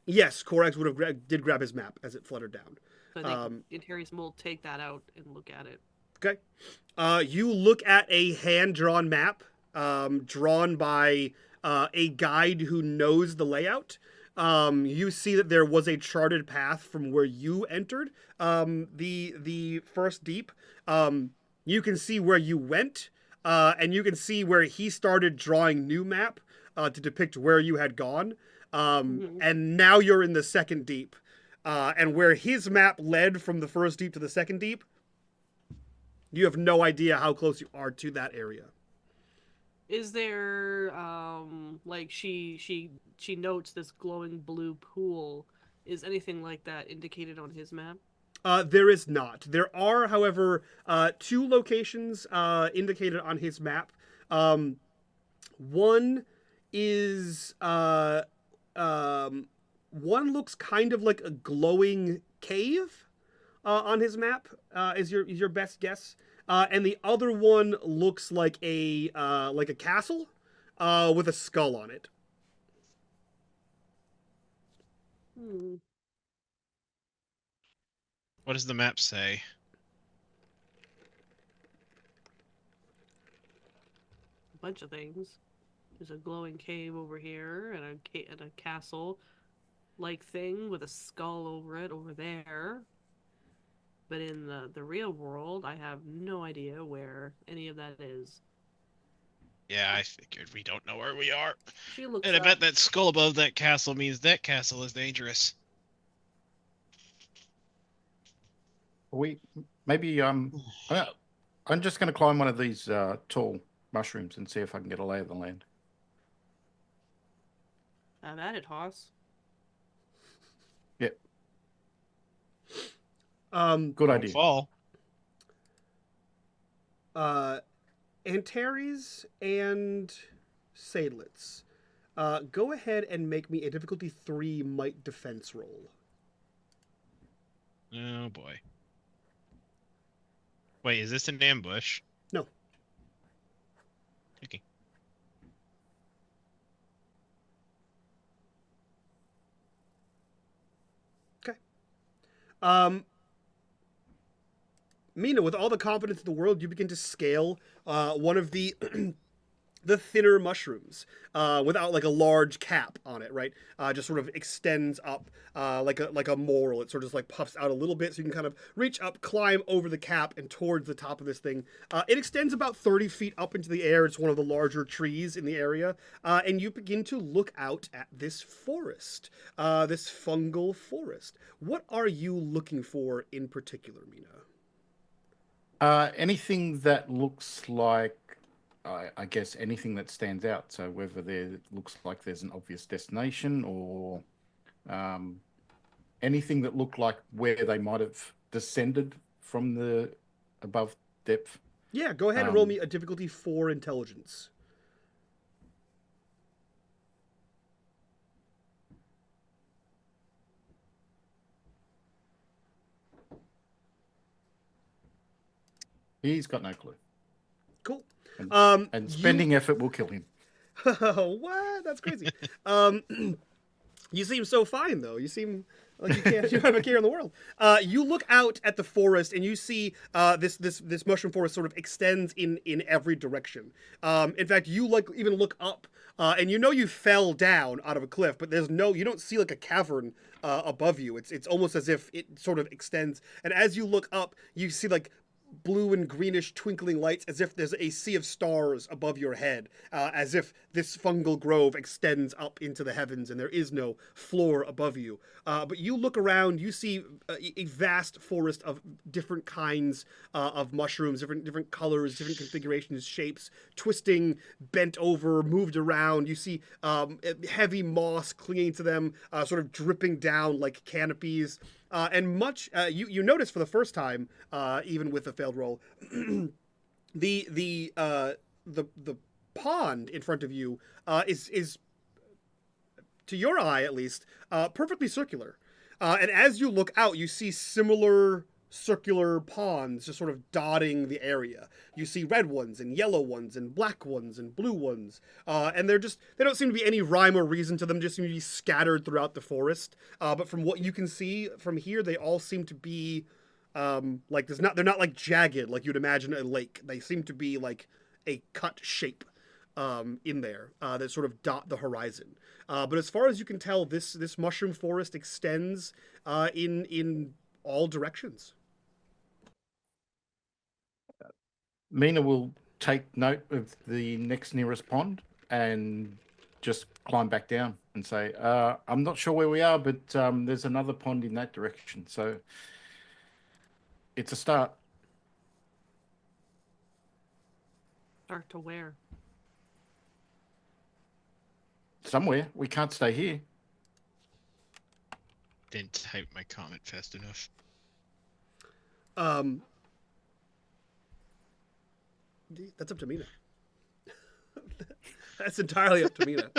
Yes, Korax did grab his map as it fluttered down. So I think Terry's will take that out and look at it. Okay. You look at a hand-drawn map drawn by a guide who knows the layout. You see that there was a charted path from where you entered the first deep. You can see where you went, and you can see where he started drawing new map to depict where you had gone. And now you're in the second deep. And where his map led from the first deep to the second deep, you have no idea how close you are to that area. Is there like she notes this glowing blue pool? Is anything like that indicated on his map? There is not. There are, however, 2 locations indicated on his map. One is one looks kind of like a glowing cave on his map. Is your best guess? And the other one looks like a castle with a skull on it. What does the map say? A bunch of things. There's a glowing cave over here, and a castle-like thing with a skull over it over there. But in the real world, I have no idea where any of that is. Yeah, I figured we don't know where we are. She looks And I up. bet that skull above that castle means that castle is dangerous. I'm just going to climb one of these tall mushrooms and see if I can get a lay of the land. Have at it, Hoss. Yep. Good Don't idea. fall. Antares and Seydlitz, go ahead and make me a difficulty 3 might defense roll. Oh boy. Wait, is this an ambush? No. Okay. Okay. Mina, with all the confidence in the world, you begin to scale one of the the thinner mushrooms without like a large cap on it, right? Just sort of extends up like a moral. It sort of just like puffs out a little bit, so you can kind of reach up, climb over the cap, and towards the top of this thing. It extends about 30 feet up into the air. It's one of the larger trees in the area, and you begin to look out at this forest, this fungal forest. What are you looking for in particular, Mina? Anything that looks like, I guess, anything that stands out. So whether there looks like there's an obvious destination or anything that looked like where they might have descended from the above depth. Yeah, go ahead and roll me a difficulty 4 intelligence. He's got no clue. Cool. And spending effort will kill him. What? That's crazy. You seem so fine, though. You seem like you don't have a care in the world. You look out at the forest and you see this mushroom forest sort of extends in every direction. In fact, you even look up and you know you fell down out of a cliff, but you don't see like a cavern above you. It's almost as if it sort of extends. And as you look up, you see like blue and greenish twinkling lights, as if there's a sea of stars above your head, as if this fungal grove extends up into the heavens and there is no floor above you. But you look around, you see a vast forest of different kinds of mushrooms, different colors, different configurations, shapes, twisting, bent over, moved around. You see heavy moss clinging to them, sort of dripping down like canopies. And you notice for the first time, even with a failed roll, the pond in front of you is to your eye at least perfectly circular. And as you look out, you see similar circular ponds just sort of dotting the area. You see red ones and yellow ones and black ones and blue ones. And they don't seem to be any rhyme or reason to them, just seem to be scattered throughout the forest. But from what you can see from here, they all seem to be like they're not like jagged like you'd imagine a lake. They seem to be like a cut shape in there that sort of dot the horizon. But as far as you can tell, this mushroom forest extends in all directions. Mina will take note of the next nearest pond and just climb back down and say, I'm not sure where we are, but there's another pond in that direction. So it's a start. Start to where? Somewhere. We can't stay here. Didn't type my comment fast enough. That's up to Mina. That's entirely up to Mina.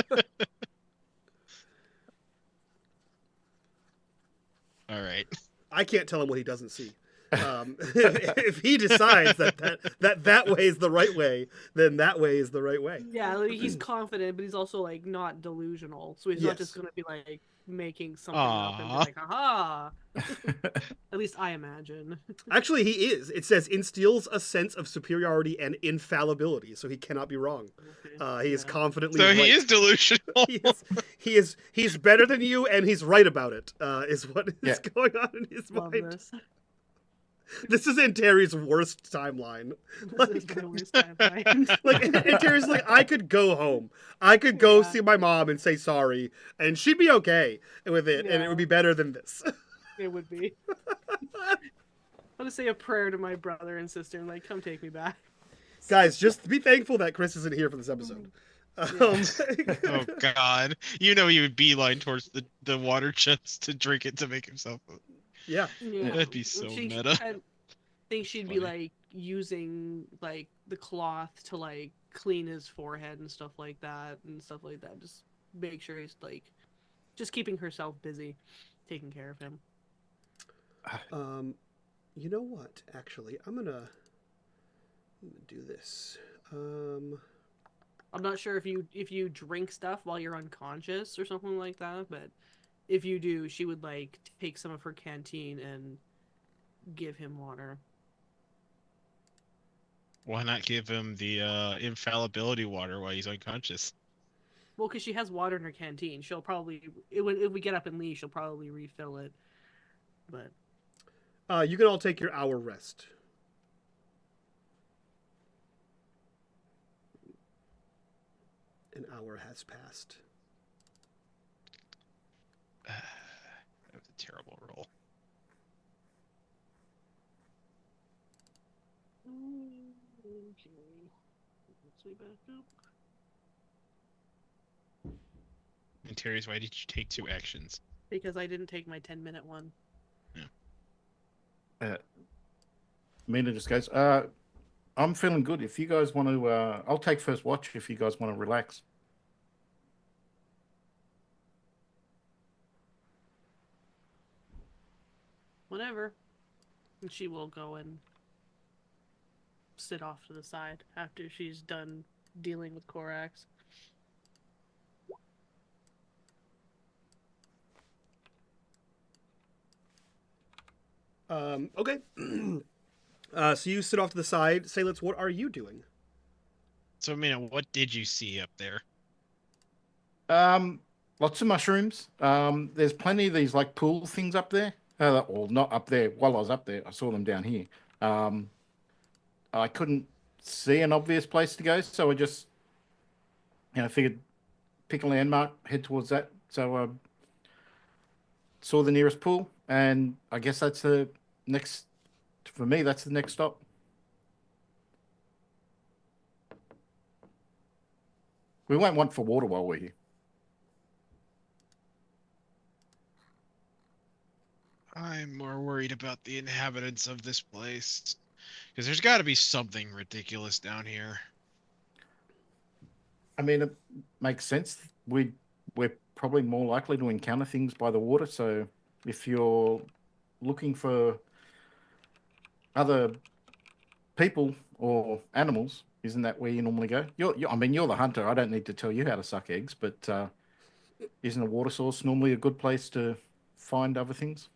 All right. I can't tell him what he doesn't see. If he decides that way is the right way, then that way is the right way. Yeah, like, he's confident, but he's also like not delusional. So he's not just gonna be like making something up and be like, "Aha!" At least I imagine. Actually, he is. It says instills a sense of superiority and infallibility, so he cannot be wrong. Okay. He is confidently. So right. he is delusional. He's better than you, and he's right about it. Is what is going on in his Love mind. this. This is Antares' worst timeline. This is my worst timeline. Like Antares, like I could go home. I could go see my mom and say sorry, and she'd be okay with it, and it would be better than this. It would be. I'll just say a prayer to my brother and sister and like, come take me back. Guys, just be thankful that Chris isn't here for this episode. Oh God! You know he would beeline towards the water chest to drink it to make himself. Yeah. That'd be so meta. I think she'd be like using like the cloth to like clean his forehead and stuff like that. Just make sure he's like just keeping herself busy, taking care of him. You know what? Actually, I'm gonna do this. I'm not sure if you drink stuff while you're unconscious or something like that, but if you do, she would like take some of her canteen and give him water. Why not give him the infallibility water while he's unconscious? Well, because she has water in her canteen, she'll probably if we get up and leave, she'll probably refill it. But you can all take your hour rest. An hour has passed. That was a terrible roll. okay, let's way back up. And Terry's, why did you take 2 actions? Because I didn't take my 10-minute one. Mina just goes, I'm feeling good. If you guys want to, I'll take first watch if you guys want to relax. Whatever. And she will go and sit off to the side after she's done dealing with Korax. Okay. So you sit off to the side. Seydlitz, what are you doing? So, Mina, what did you see up there? Lots of mushrooms. There's plenty of these like pool things up there. Well, not up there. While I was up there, I saw them down here. I couldn't see an obvious place to go, so I just, figured pick a landmark, head towards that. So I saw the nearest pool, and I guess that's the next. For me, that's the next stop. We won't want for water while we're here. I'm more worried about the inhabitants of this place. Because there's got to be something ridiculous down here. I mean, it makes sense. We're probably more likely to encounter things by the water. So if you're looking for other people or animals, isn't that where you normally go? I mean, you're the hunter. I don't need to tell you how to suck eggs, but isn't a water source normally a good place to find other things?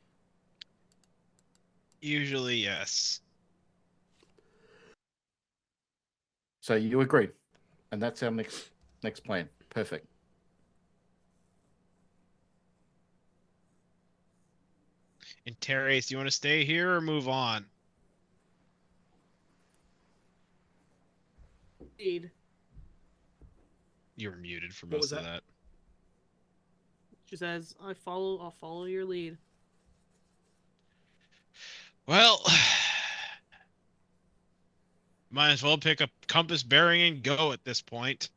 Usually, yes. So you agree, and that's our next plan. Perfect. And Terrace, do you want to stay here or move on? Indeed. You were muted for What was most of that? that. She says, I'll follow your lead. Well, might as well pick a compass bearing and go at this point.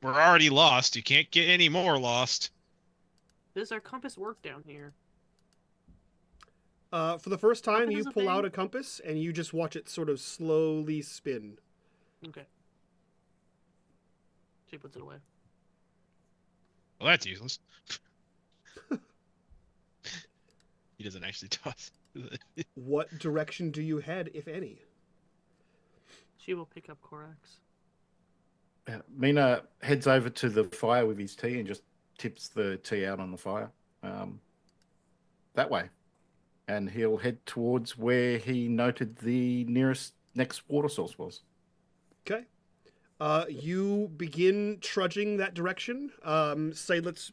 We're already lost. You can't get any more lost. Does our compass work down here? For the first time, Compass you is a pull out thing? a compass and you just watch it sort of slowly spin. Okay. She puts it away. Well, that's useless. He doesn't actually toss. What direction do you head, if any? She will pick up Korax. Mina heads over to the fire with his tea and just tips the tea out on the fire. That way. And he'll head towards where he noted the next water source was. Okay. You begin trudging that direction. Seydlitz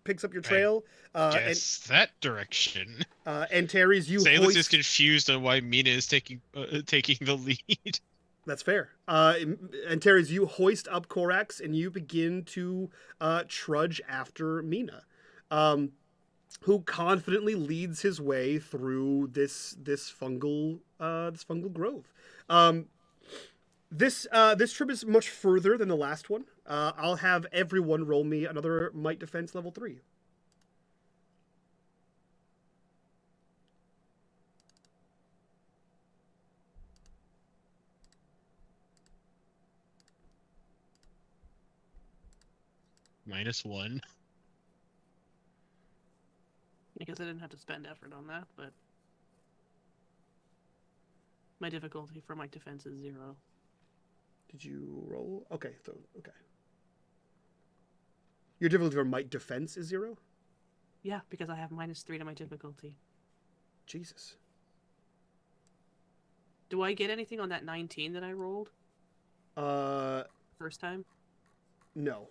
picks up your trail. Guess that direction. And Terry's you Seydlitz is hoist... confused on why Mina is taking the lead. That's fair. And Terry's you hoist up Korax and you begin to trudge after Mina, who confidently leads his way through this fungal grove. This trip is much further than the last one. I'll have everyone roll me another Might Defense level 3. -1. Because I didn't have to spend effort on that, but my difficulty for my defense is 0. Did you roll? Okay, so okay. Your difficulty for might defense is 0? Yeah, because I have -3 to my difficulty. Jesus. Do I get anything on that 19 that I rolled first time? No.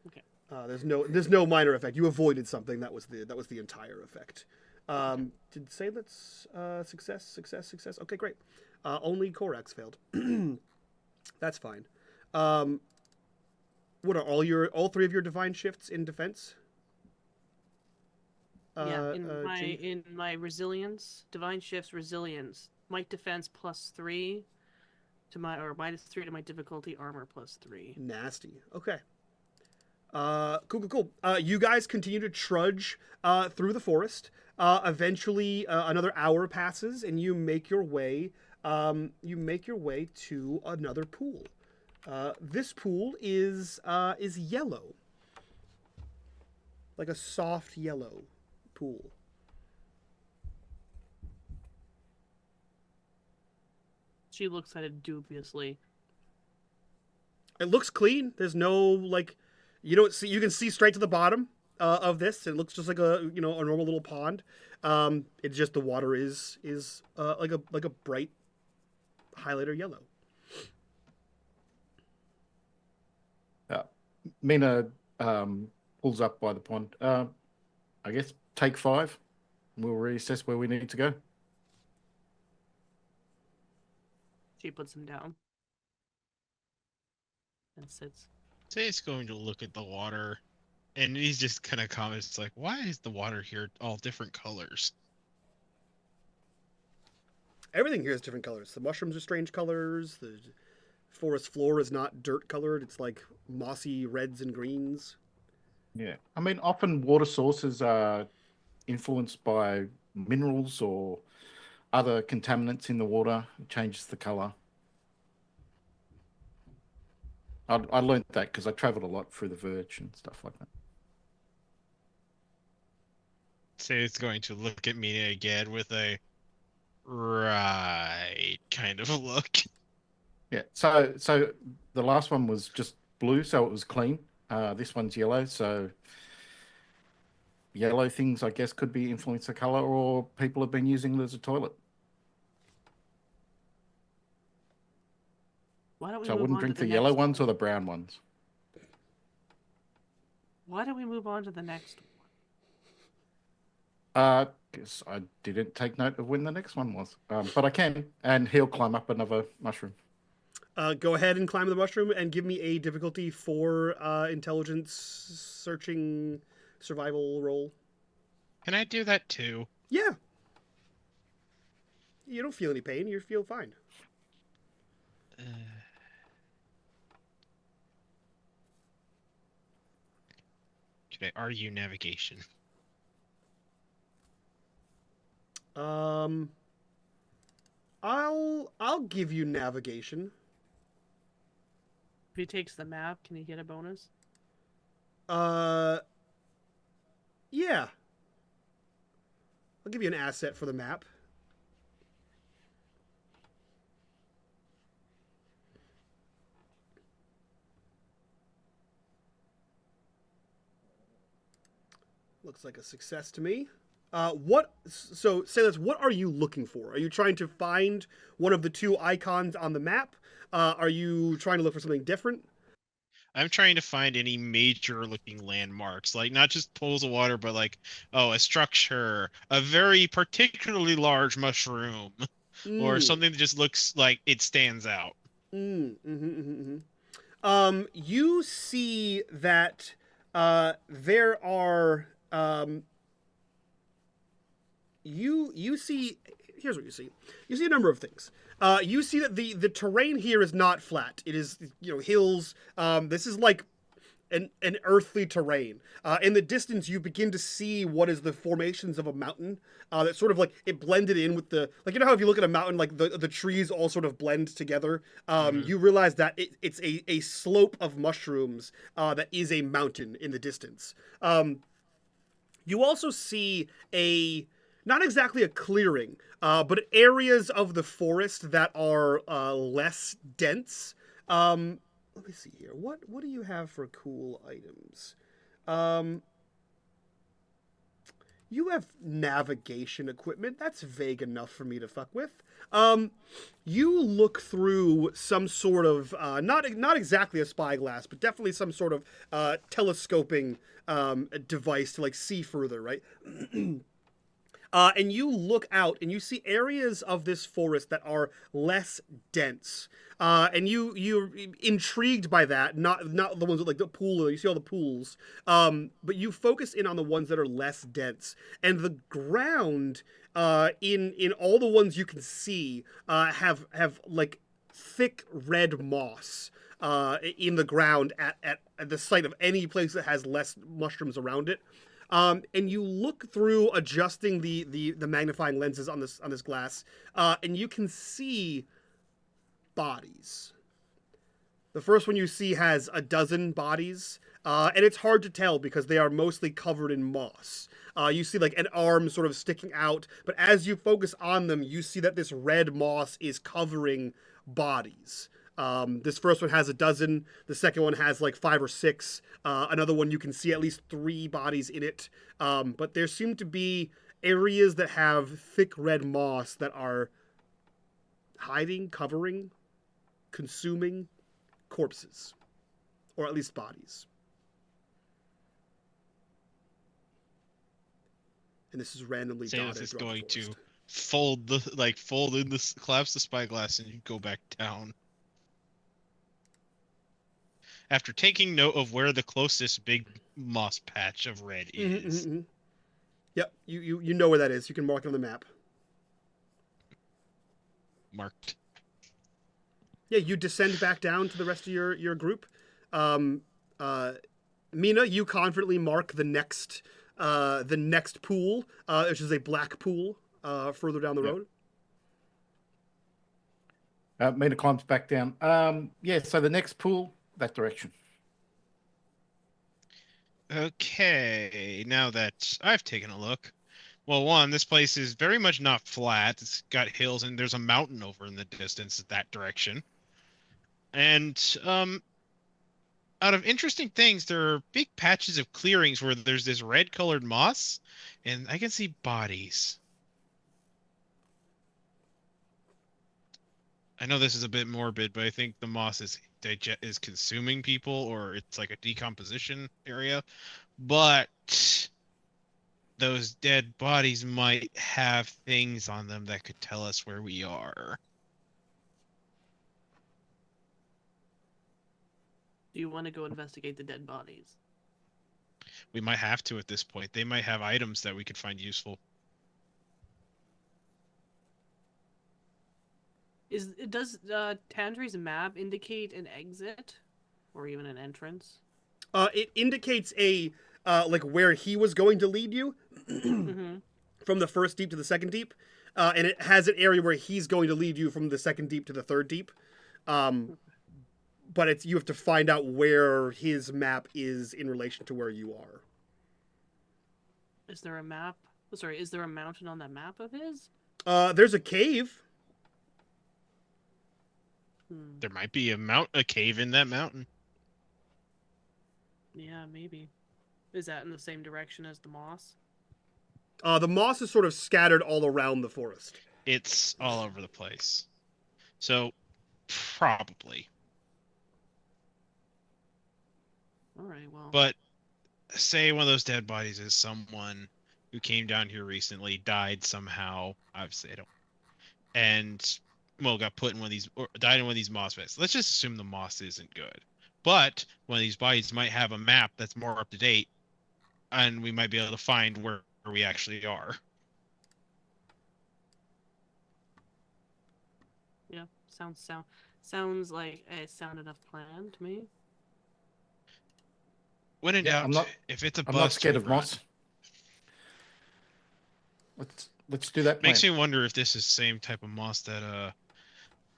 Okay. There's no minor effect. You avoided something. That was the entire effect. Did Seydlitz success? Okay, great. Only Korax failed. That's fine. What are all 3 of your divine shifts in defense? Yeah, in my resilience, divine shifts resilience, might defense +3 to my or -3 to my difficulty, armor +3. Nasty. Okay. Cool. You guys continue to trudge through the forest. Eventually, another hour passes, and you make your way. To another pool. This pool is yellow, like a soft yellow pool. She looks at it dubiously. It looks clean. There's no you don't see. You can see straight to the bottom of this. It looks just like a normal little pond. It's just the water is like a bright highlighter yellow. Mina pulls up by the pond. I guess take 5. We'll reassess where we need to go. She puts him down and sits. Say's going to look at the water, and he's just kind of comments like, "Why is the water here all different colors?" Everything here is different colors. The mushrooms are strange colors. The forest floor is not dirt colored. It's like mossy reds and greens. Yeah. I mean, often water sources are influenced by minerals or other contaminants in the water. It changes the color. I learned that because I traveled a lot through the Verge and stuff like that. Say's going to look at me again with a right kind of a look. Yeah. So the last one was just blue, so it was clean. This one's yellow, so yellow things, I guess, could be influence the color, or people have been using it as a toilet. Why don't we So I move wouldn't on drink to the the yellow next ones one? or the brown ones. Why don't we move on to the next Because I didn't take note of when the next one was. But I can, and he'll climb up another mushroom. Go ahead and climb the mushroom and give me a difficulty 4 intelligence searching survival roll. Can I do that too? Yeah. You don't feel any pain. You feel fine. Should I argue navigation? I'll give you navigation. If he takes the map, can he get a bonus? Yeah. I'll give you an asset for the map. Looks like a success to me. So Seydlitz, what are you looking for? Are you trying to find one of the 2 icons on the map? Are you trying to look for something different? I'm trying to find any major looking landmarks, like not just pools of water, but like, a structure, a very particularly large mushroom, or something that just looks like it stands out. You see that there are you see. Here's what you see. You see a number of things. You see that the terrain here is not flat. It is hills. This is like an earthly terrain. In the distance, you begin to see what is the formations of a mountain. That sort of like it blended in with the how if you look at a mountain, like the trees all sort of blend together. You realize that it's a slope of mushrooms that is a mountain in the distance. You also see not exactly a clearing, but areas of the forest that are less dense. Let me see here. What do you have for cool items? Um, you have navigation equipment. That's vague enough for me to fuck with. You look through some sort of not exactly a spyglass, but definitely some sort of telescoping device to like see further, right? And you look out and you see areas of this forest that are less dense. And you're intrigued by that, not the ones with like the pool. You see all the pools, but you focus in on the ones that are less dense. And the ground, in all the ones you can see, have like thick red moss. In the ground at the site of any place that has less mushrooms around it. And you look through adjusting the magnifying lenses on this glass, and you can see bodies. The first one you see has a dozen bodies, and it's hard to tell because they are mostly covered in moss. You see like an arm sort of sticking out, but as you focus on them, you see that this red moss is covering bodies. This first one has a dozen. The second one has like 5 or 6. Another one you can see at least 3 bodies in it. But there seem to be areas that have thick red moss that are hiding, covering, consuming corpses, or at least bodies. And this is randomly Samus dotted. is going to fold in this, collapse the spyglass, and you go back down. After taking note of where the closest big moss patch of red is. Mm-hmm. Yep, you know where that is. You can mark it on the map. Marked. Yeah, you descend back down to the rest of your group. Mina, you confidently mark the next pool, which is a black pool further down the road. Mina climbs back down. So the next pool, that direction. Okay, now that I've taken a look. Well, one, this place is very much not flat. It's got hills, and there's a mountain over in the distance that direction. And out of interesting things, there are big patches of clearings where there's this red-colored moss, and I can see bodies. I know this is a bit morbid, but I think the moss is consuming people, or it's like a decomposition area. But those dead bodies might have things on them that could tell us where we are. Do you want to go investigate the dead bodies? We might have to at this point. They might have items that we could find useful. Does Tandri's map indicate an exit or even an entrance? It indicates like where he was going to lead you from the first deep to the second deep, and it has an area where he's going to lead you from the second deep to the third deep. But you have to find out where his map is in relation to where you are. Is there a map? Sorry, is there a mountain on that map of his? There's a cave. There might be a cave in that mountain. Yeah, maybe. Is that in the same direction as the moss? The moss is sort of scattered all around the forest. It's all over the place. So, probably. All right, well. But say one of those dead bodies is someone who came down here recently, died somehow. Obviously, I don't. And, well, got put in one of these, or died in one of these moss pits. Let's just assume the moss isn't good. But one of these bodies might have a map that's more up to date, and we might be able to find where we actually are. Yeah, sounds like a sound enough plan to me. When in doubt, if it's a bust, I'm not scared of moss. Let's do that. Makes me wonder if this is the same type of moss that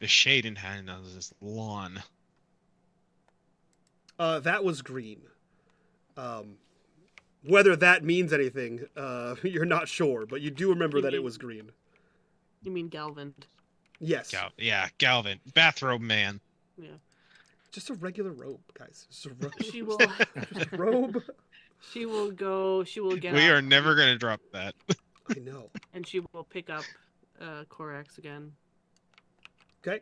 the Shaden had on this lawn. That was green. Whether that means anything, you're not sure, but you do remember that it was green. You mean Galvin? Yes. Galvin, bathrobe man. Yeah. Just a regular robe, guys. Just a robe. She will. Just a robe. She will go. She will get. We up are never gonna drop that. I know. And she will pick up Korax again. Okay.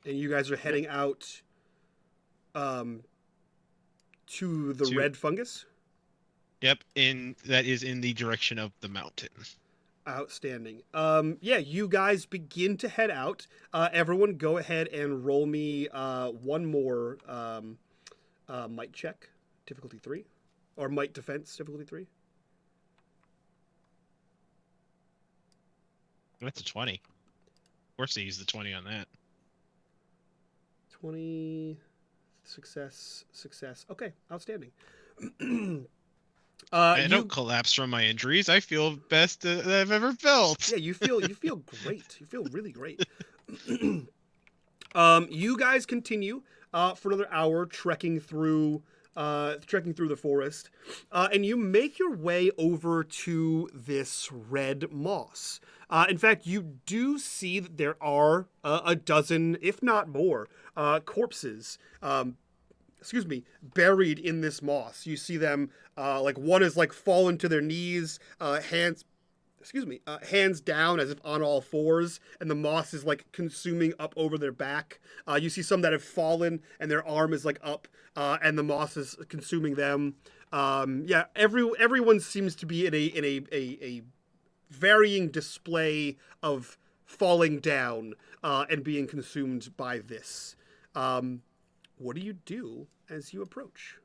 And you guys are heading out to the red fungus? Yep, that is in the direction of the mountain. Outstanding. Yeah, you guys begin to head out. Everyone go ahead and roll me one more might check, difficulty 3. Or might defense, difficulty 3. That's a 20. Of course they use the 20 on that. 20 success. Okay, outstanding. I don't collapse from my injuries. I feel best that I've ever felt. Yeah, you feel great. You feel really great. You guys continue for another hour trekking through the forest, and you make your way over to this red moss. In fact, you do see that there are a dozen, if not more, corpses. Buried in this moss. You see them, like one is like fallen to their knees, hands down as if on all fours, and the moss is like consuming up over their back. You see some that have fallen and their arm is like up, and the moss is consuming them. Yeah, everyone seems to be in a varying display of falling down and being consumed by this. What do you do as you approach?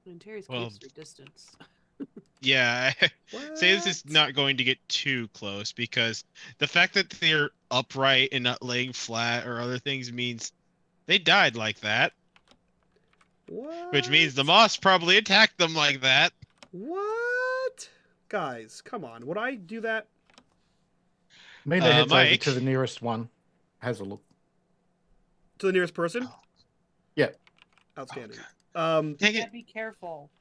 And Terry's keeps her distance. Yeah, say this is not going to get too close because the fact that they're upright and not laying flat or other things means they died like that. What? Which means the moss probably attacked them like that. What? Guys, come on. Would I do that? Mina heads over Mike. to the nearest one. Has a look. To the nearest person? Yeah. Outstanding. Dang it. Be careful.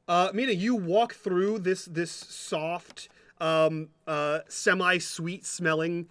Mina, you walk through this soft, semi-sweet smelling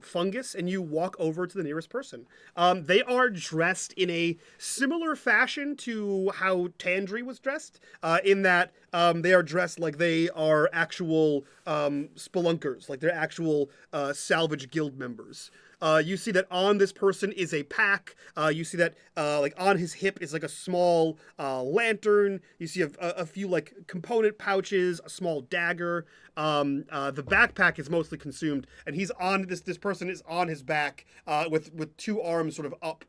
fungus, and you walk over to the nearest person. They are dressed in a similar fashion to how Tandri was dressed, in that they are dressed like they are actual spelunkers, like they're actual salvage guild members. You see that on this person is a pack. You see that like on his hip is like a small lantern. You see a few like component pouches, a small dagger. The backpack is mostly consumed, and he's on this person is on his back with two arms sort of up,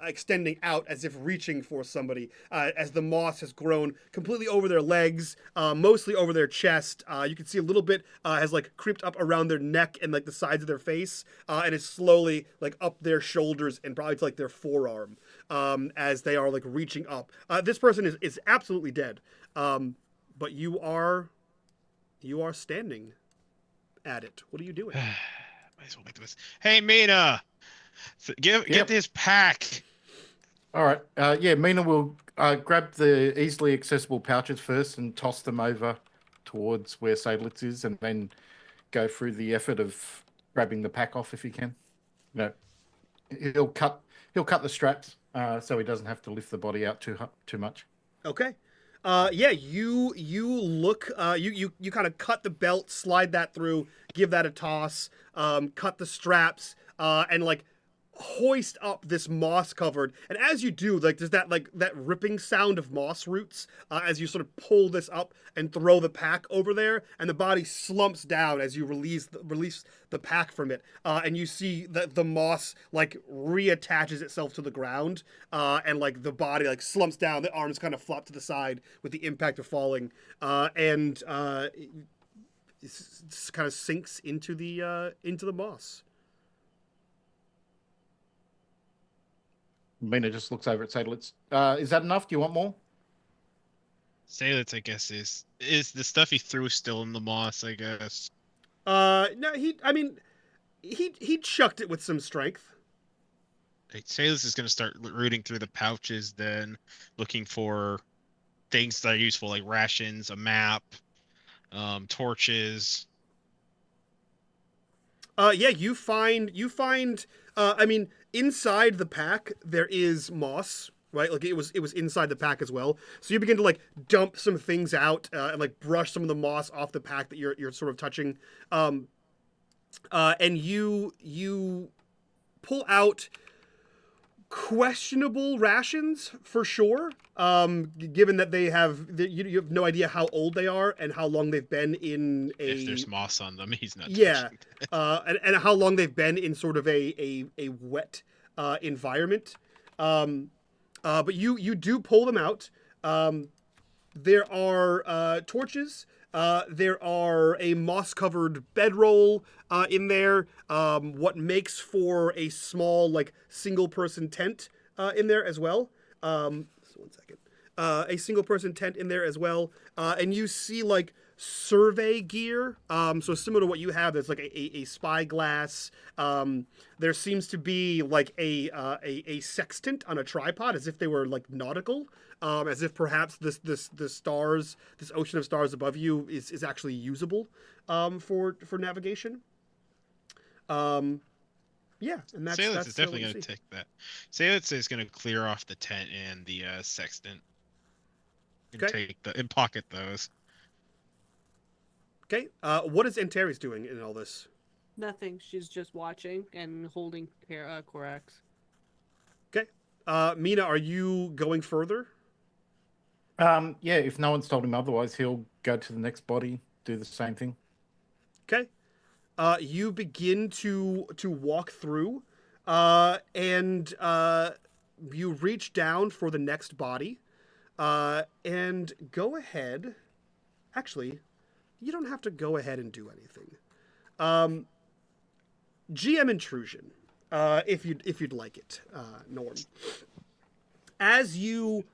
extending out as if reaching for somebody. As the moss has grown completely over their legs, mostly over their chest. You can see a little bit has like creeped up around their neck and like the sides of their face, and is slowly like up their shoulders and probably to like their forearm, as they are like reaching up. This person is absolutely dead, but you are standing at it. What are you doing? Might as well make this. Hey, Mina, get this pack. All right. Yeah, Mina will grab the easily accessible pouches first and toss them over towards where Seydlitz is, and then go through the effort of grabbing the pack off if he can. You know, he'll cut the straps so he doesn't have to lift the body out too much. Okay. Yeah, you look, you kind of cut the belt, slide that through, give that a toss, cut the straps, and like hoist up this moss covered. And as you do, like there's that ripping sound of moss roots as you sort of pull this up and throw the pack over there, and the body slumps down as you release the pack from it, and you see that the moss like reattaches itself to the ground, and like the body like slumps down, the arms kind of flop to the side with the impact of falling, and it kind of sinks into the moss. Mina just looks over at Seydlitz. Is that enough? Do you want more? Seydlitz, I guess, is the stuff he threw still in the moss, I guess. No, he chucked it with some strength. Seydlitz is going to start rooting through the pouches then, looking for things that are useful, like rations, a map, torches. Yeah, you find I mean, inside the pack there is moss, right? Like it was inside the pack as well. So you begin to like dump some things out and like brush some of the moss off the pack that you're sort of touching. And you pull out questionable rations for sure. Given that you have no idea how old they are and how long they've been in a. If there's moss on them, he's not. Yeah, and how long they've been in sort of a wet environment. But you do pull them out. There are torches. There are a moss-covered bedroll in there. What makes for a small, like, single-person tent in there as well. So 1 second. A single-person tent in there as well. And you see, like, survey gear. So similar to what you have, there's like a spyglass. There seems to be like a sextant on a tripod, as if they were like nautical. As if perhaps this ocean of stars above you is actually usable for navigation. Yeah, and that's Seydlitz is definitely going to take that. Seydlitz is going to clear off the tent and the sextant, and and pocket those. Okay. What is Antares doing in all this? Nothing. She's just watching and holding Korax. Okay. Mina, are you going further? Yeah, if no one's told him otherwise, he'll go to the next body, do the same thing. Okay. You begin to walk through, and you reach down for the next body, and go ahead. Actually, you don't have to go ahead and do anything. GM intrusion, if you'd like it, Norm. As you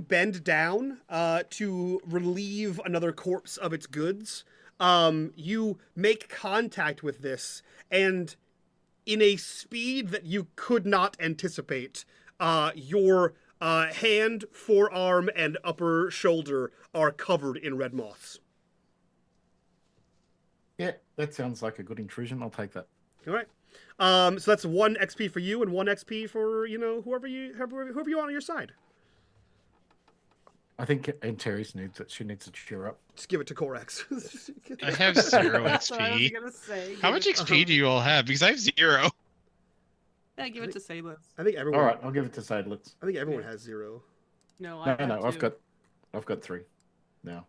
bend down to relieve another corpse of its goods, you make contact with this, and in a speed that you could not anticipate, your hand, forearm, and upper shoulder are covered in red moss. Yeah, that sounds like a good intrusion. I'll take that. All right. So that's 1 XP for you and 1 XP for, whoever you want on your side. I think Antares needs it. She needs to cheer up. Just give it to Korax. I have 0 That's what I was XP. gonna say. How much XP do you all have? Because I have 0. Yeah, give it to Seydlitz. I think everyone. All right, I'll give it to Seydlitz. I think everyone has 0. No, I have I've two. got 3 now.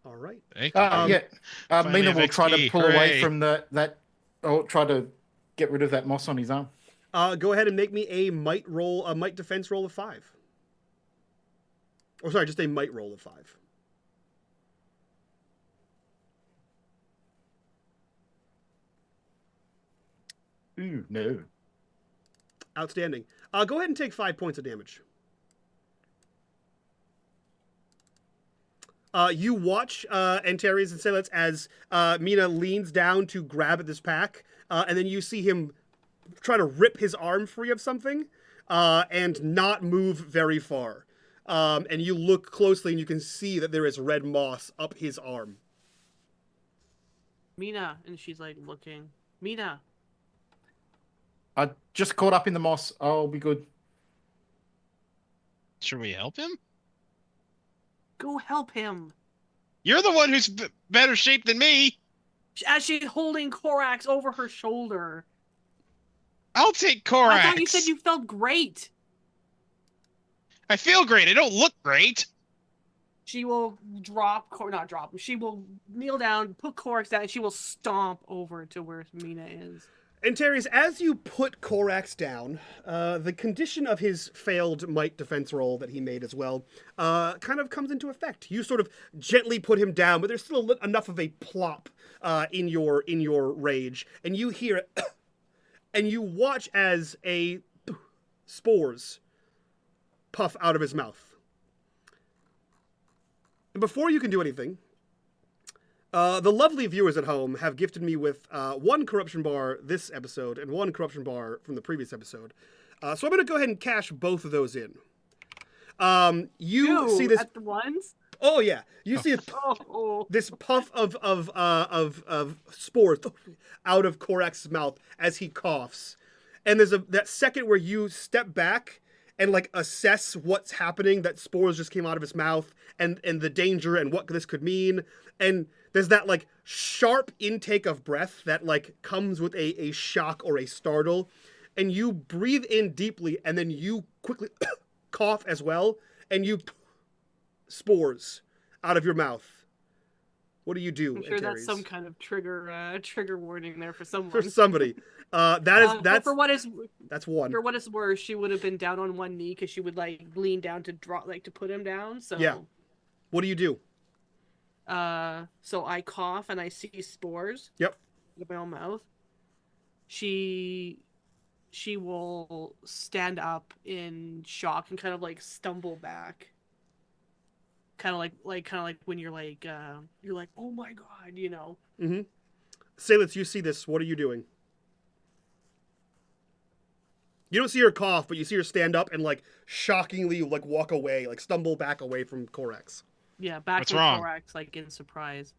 All right. Yeah. finally Mina have will try to XP, pull away hooray. from try to get rid of that moss on his arm. Go ahead and make me a might defense roll of 5. Or sorry, just a might roll of 5. Ooh, no. Outstanding. Go ahead and take 5 points of damage. You watch Antares and Seydlitz as Mina leans down to grab at this pack, and then you see him try to rip his arm free of something and not move very far. And you look closely and you can see that there is red moss up his arm. Mina, and she's like looking. Mina. I just caught up in the moss. I'll be good. Should we help him? Go help him. You're the one who's better shape than me. As she's holding Korax over her shoulder. I'll take Korax. I thought you said you felt great. I feel great. I don't look great. She will not drop him. She will kneel down, put Korax down, and she will stomp over to where Mina is. Antares, as you put Korax down, the condition of his failed might defense roll that he made as well kind of comes into effect. You sort of gently put him down, but there's still enough of a plop in your rage, and you hear it, and you watch as spores puff out of his mouth. And before you can do anything, the lovely viewers at home have gifted me with 1 corruption bar this episode and 1 corruption bar from the previous episode. So I'm going to go ahead and cash both of those in. You see Ew, this. at the ones. Oh yeah, you see Oh, this puff of spores out of Korax's mouth as he coughs, and there's that second where you step back and like assess what's happening. That spores just came out of his mouth, and the danger and what this could mean. And there's that like sharp intake of breath that like comes with a shock or a startle, and you breathe in deeply, and then you quickly cough as well, and you spores out of your mouth. What do you do? I'm sure that's Antares? some kind of trigger warning there for someone. For somebody. That's for what is that's one. for what it's worth, she would have been down on one knee because she would like lean down to draw, like to put him down. So Yeah. What do you do? So I cough and I see spores. Yep. In my own mouth. She will stand up in shock and kind of like stumble back. Kind of like when you're like, oh my god, you know. Mm-hmm. Seydlitz, you see this. What are you doing? You don't see her cough, but you see her stand up and like shockingly like walk away, like stumble back away from Korax. Yeah, back What's to wrong? Thorax, like in surprise.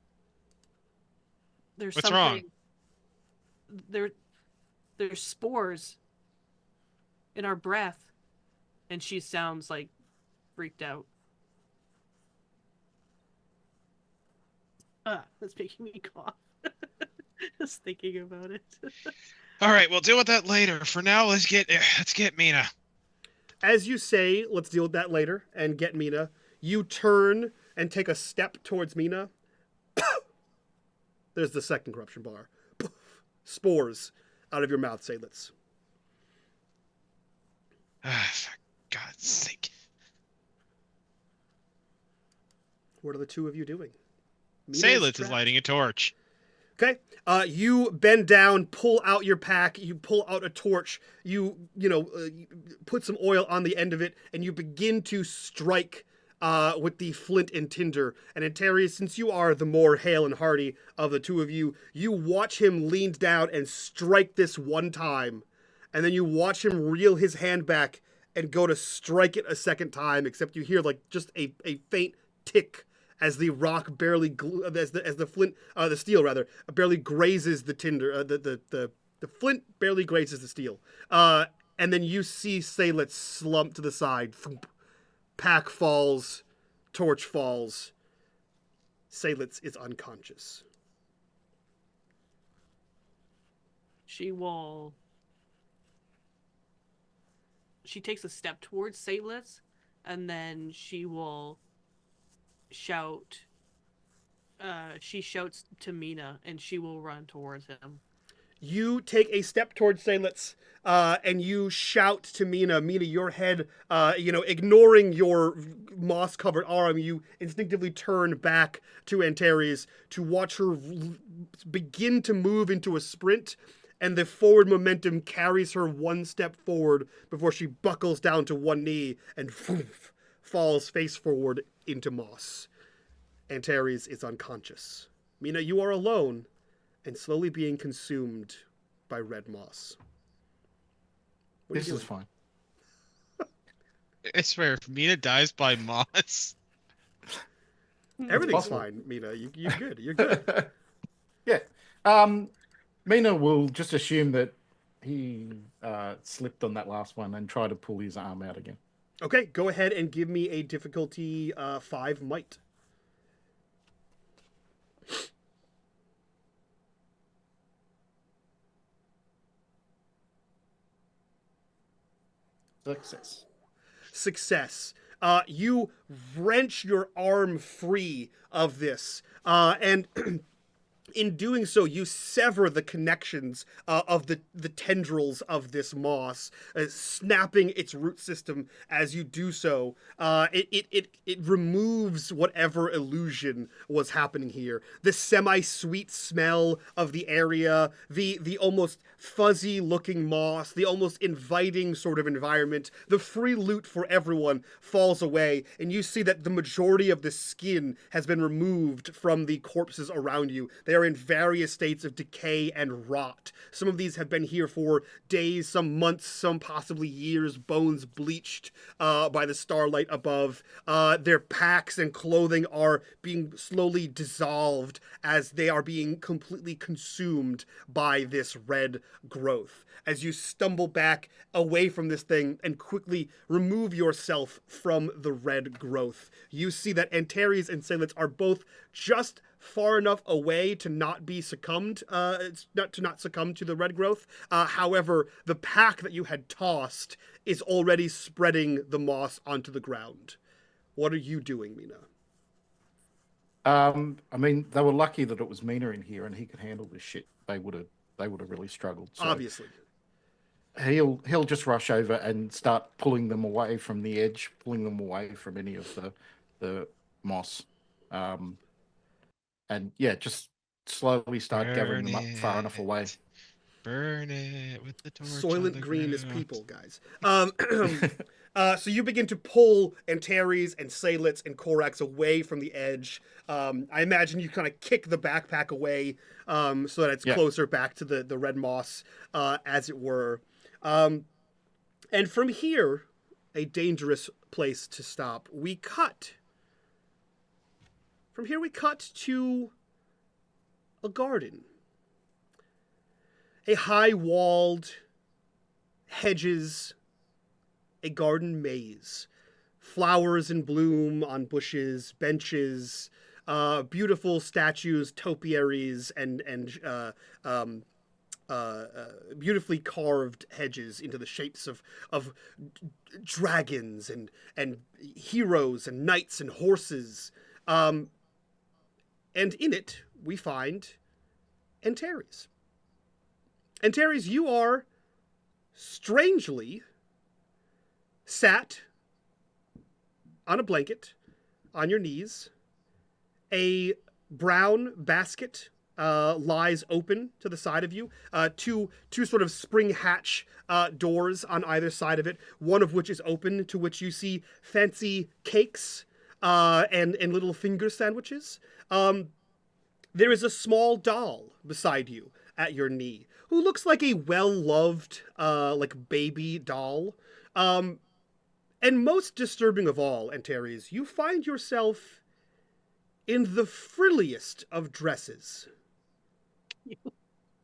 There's What's something. There's spores in our breath, and she sounds like freaked out. That's making me cough. Just thinking about it. All right, we'll deal with that later. For now, let's get Mina. As you say, let's deal with that later and get Mina. You turn and take a step towards Mina. There's the second corruption bar. Spores out of your mouth, Seydlitz. For God's sake. What are the two of you doing? Mina Seydlitz is trapped. lighting a torch. Okay. You bend down, pull out your pack, you pull out a torch, you put some oil on the end of it, and you begin to strike with the flint and tinder. And Antares, since you are the more hale and hearty of the two of you, you watch him lean down and strike this one time. And then you watch him reel his hand back and go to strike it a second time, except you hear like just a faint tick as the rock barely, as the flint, the steel rather, barely grazes the tinder. The flint barely grazes the steel. And then you see Seydlitz slump to the side. Thump. Pack falls, torch falls. Seydlitz is unconscious. She takes a step towards Seydlitz, and then she will shout. She shouts to Mina, and she will run towards him. You take a step towards Seydlitz, and you shout to Mina. Mina, your head, ignoring your moss-covered arm, you instinctively turn back to Antares to watch her begin to move into a sprint, and the forward momentum carries her one step forward before she buckles down to one knee and falls face forward into moss. Antares is unconscious. Mina, you are alone and slowly being consumed by red moss. This is fine. I swear, if Mina dies by moss. Everything's possible. fine, Mina. You're good. You're good. Yeah. Mina will just assume that he slipped on that last one and try to pull his arm out again. Okay, go ahead and give me a difficulty 5 might. Success. You wrench your arm free of this, and in doing so, you sever the connections of the tendrils of this moss, snapping its root system as you do so. It removes whatever illusion was happening here. The semi-sweet smell of the area, the almost fuzzy-looking moss, the almost inviting sort of environment, the free loot for everyone falls away, and you see that the majority of the skin has been removed from the corpses around you. They are are in various states of decay and rot. Some of these have been here for days, some months, some possibly years, bones bleached by the starlight above. Their packs and clothing are being slowly dissolved as they are being completely consumed by this red growth. As you stumble back away from this thing and quickly remove yourself from the red growth, you see that Antares and Seydlitz are both just far enough away to not be succumbed, not succumb to the red growth. However, the pack that you had tossed is already spreading the moss onto the ground. What are you doing, Mina? I mean, they were lucky that it was Mina in here and he could handle this shit. They would have really struggled. So Obviously. he'll just rush over and start pulling them away from the edge, pulling them away from any of the moss. And yeah, just slowly start gathering them up far enough away. Burn it with the torch. Soylent Green is people, guys. So you begin to pull Antares and Seydlitz and Korax away from the edge. I imagine you kind of kick the backpack away so that it's closer back to the red moss, as it were. And from here, a dangerous place to stop. From here we cut to a garden. A high-walled, hedges, a garden maze. Flowers in bloom on bushes, benches, beautiful statues, topiaries, and beautifully carved hedges into the shapes of dragons and heroes and knights and horses. And in it, we find Antares. Antares, you are strangely sat on a blanket on your knees. A brown basket lies open to the side of you. Two sort of spring hatch doors on either side of it, one of which is open, to which you see fancy cakes and little finger sandwiches. There is a small doll beside you at your knee, who looks like a well-loved, baby doll. And most disturbing of all, Antares, you find yourself in the frilliest of dresses.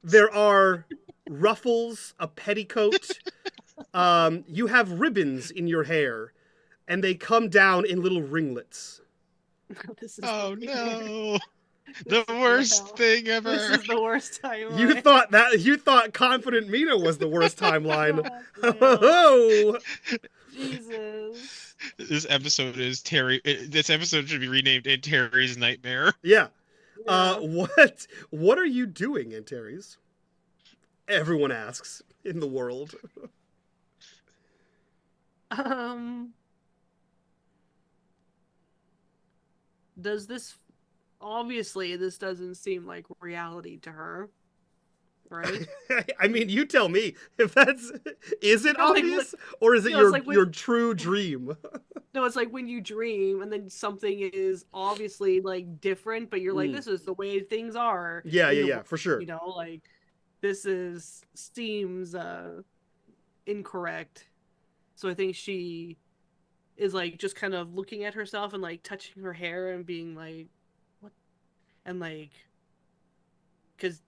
There are ruffles, a petticoat. You have ribbons in your hair, and they come down in little ringlets. Oh no! The worst thing ever. This is the worst timeline. You thought Confident Mina was the worst timeline. Oh, Jesus. This episode is Terry. This episode should be renamed Terry's Nightmare. Yeah. What are you doing, Antares? Everyone asks in the world. Obviously this doesn't seem like reality to her, right? I mean, you tell me if is it obvious or is it your true dream? No, it's like when you dream and then something is obviously like different, but you're like, this is the way things are. Yeah, for sure. You know, like this seems incorrect. So I think she is like just kind of looking at herself and like touching her hair and being like, what? And like, because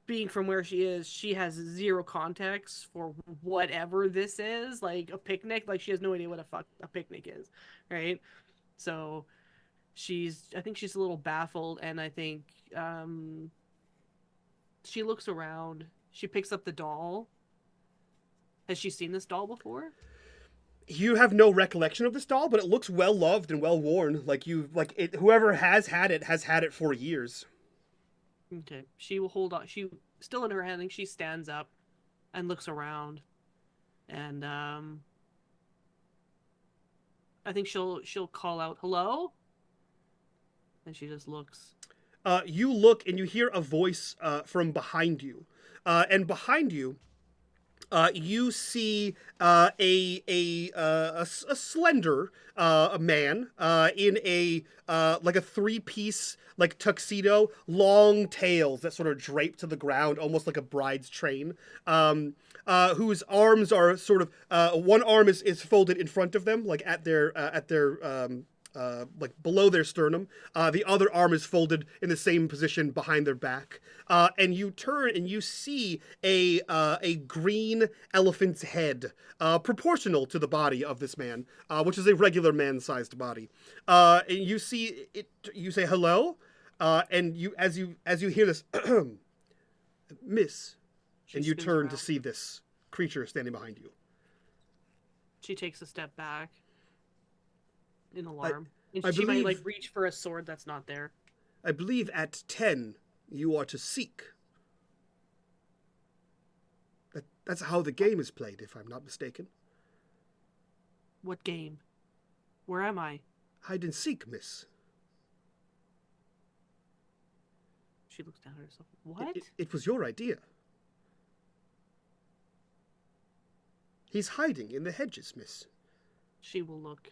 being from where she has zero context for whatever this is, like a picnic. Like she has no idea what a picnic is, right? So I think she's a little baffled, and I think she looks around. She picks up the doll. Has she seen this doll before? You have no recollection of this doll, but it looks well loved and well worn. Whoever has had it for years. Okay, she will hold on. She still in her hand. I think she stands up and looks around, and I think she'll call out hello, and she just looks. You look and you hear a voice from behind you, and behind you, you see a slender man in a like a three-piece like tuxedo, long tails that sort of drape to the ground, almost like a bride's train. Whose arms are sort of one arm is folded in front of them, like at their like below their sternum. The other arm is folded in the same position behind their back. And you turn and you see a green elephant's head, proportional to the body of this man, which is a regular man-sized body. And you see it. You say hello, and as you hear this, Miss, and you turn to see this creature standing behind you. She takes a step back in alarm. I She might believe- like reach for a sword that's not there. I believe at 10 you are to seek. That's how the game is played, if I'm not mistaken. What game? Where am I? Hide and seek, miss. She looks down at herself. What? It was your idea. He's hiding in the hedges, miss. She will look.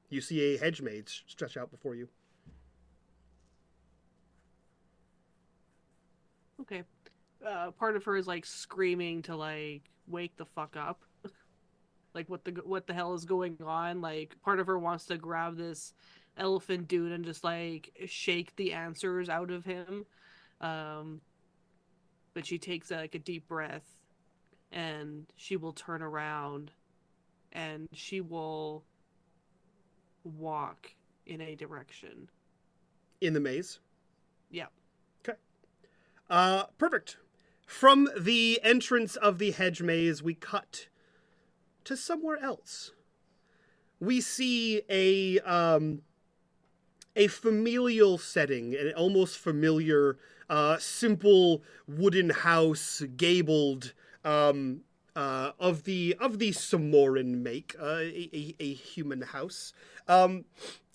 You see a hedge maid stretch out before you. Okay. Part of her is like screaming to like wake the fuck up. Like what the hell is going on? Like part of her wants to grab this elephant dude and just like shake the answers out of him. But she takes like a deep breath and she will turn around and she will walk in a direction. In the maze? Yeah. Okay. Perfect. From the entrance of the hedge maze, we cut to somewhere else. We see a familial setting, an almost familiar, simple wooden house, gabled, of the Samoran make, a human house.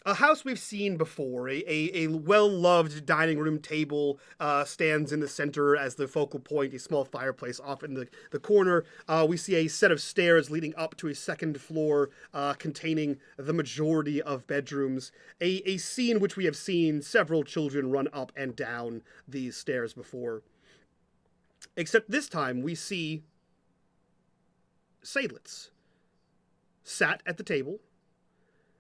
A house we've seen before. A well-loved dining room table stands in the center as the focal point, a small fireplace off in the corner. We see a set of stairs leading up to a second floor containing the majority of bedrooms. A scene which we have seen several children run up and down these stairs before. Except this time we see Seydlitz sat at the table,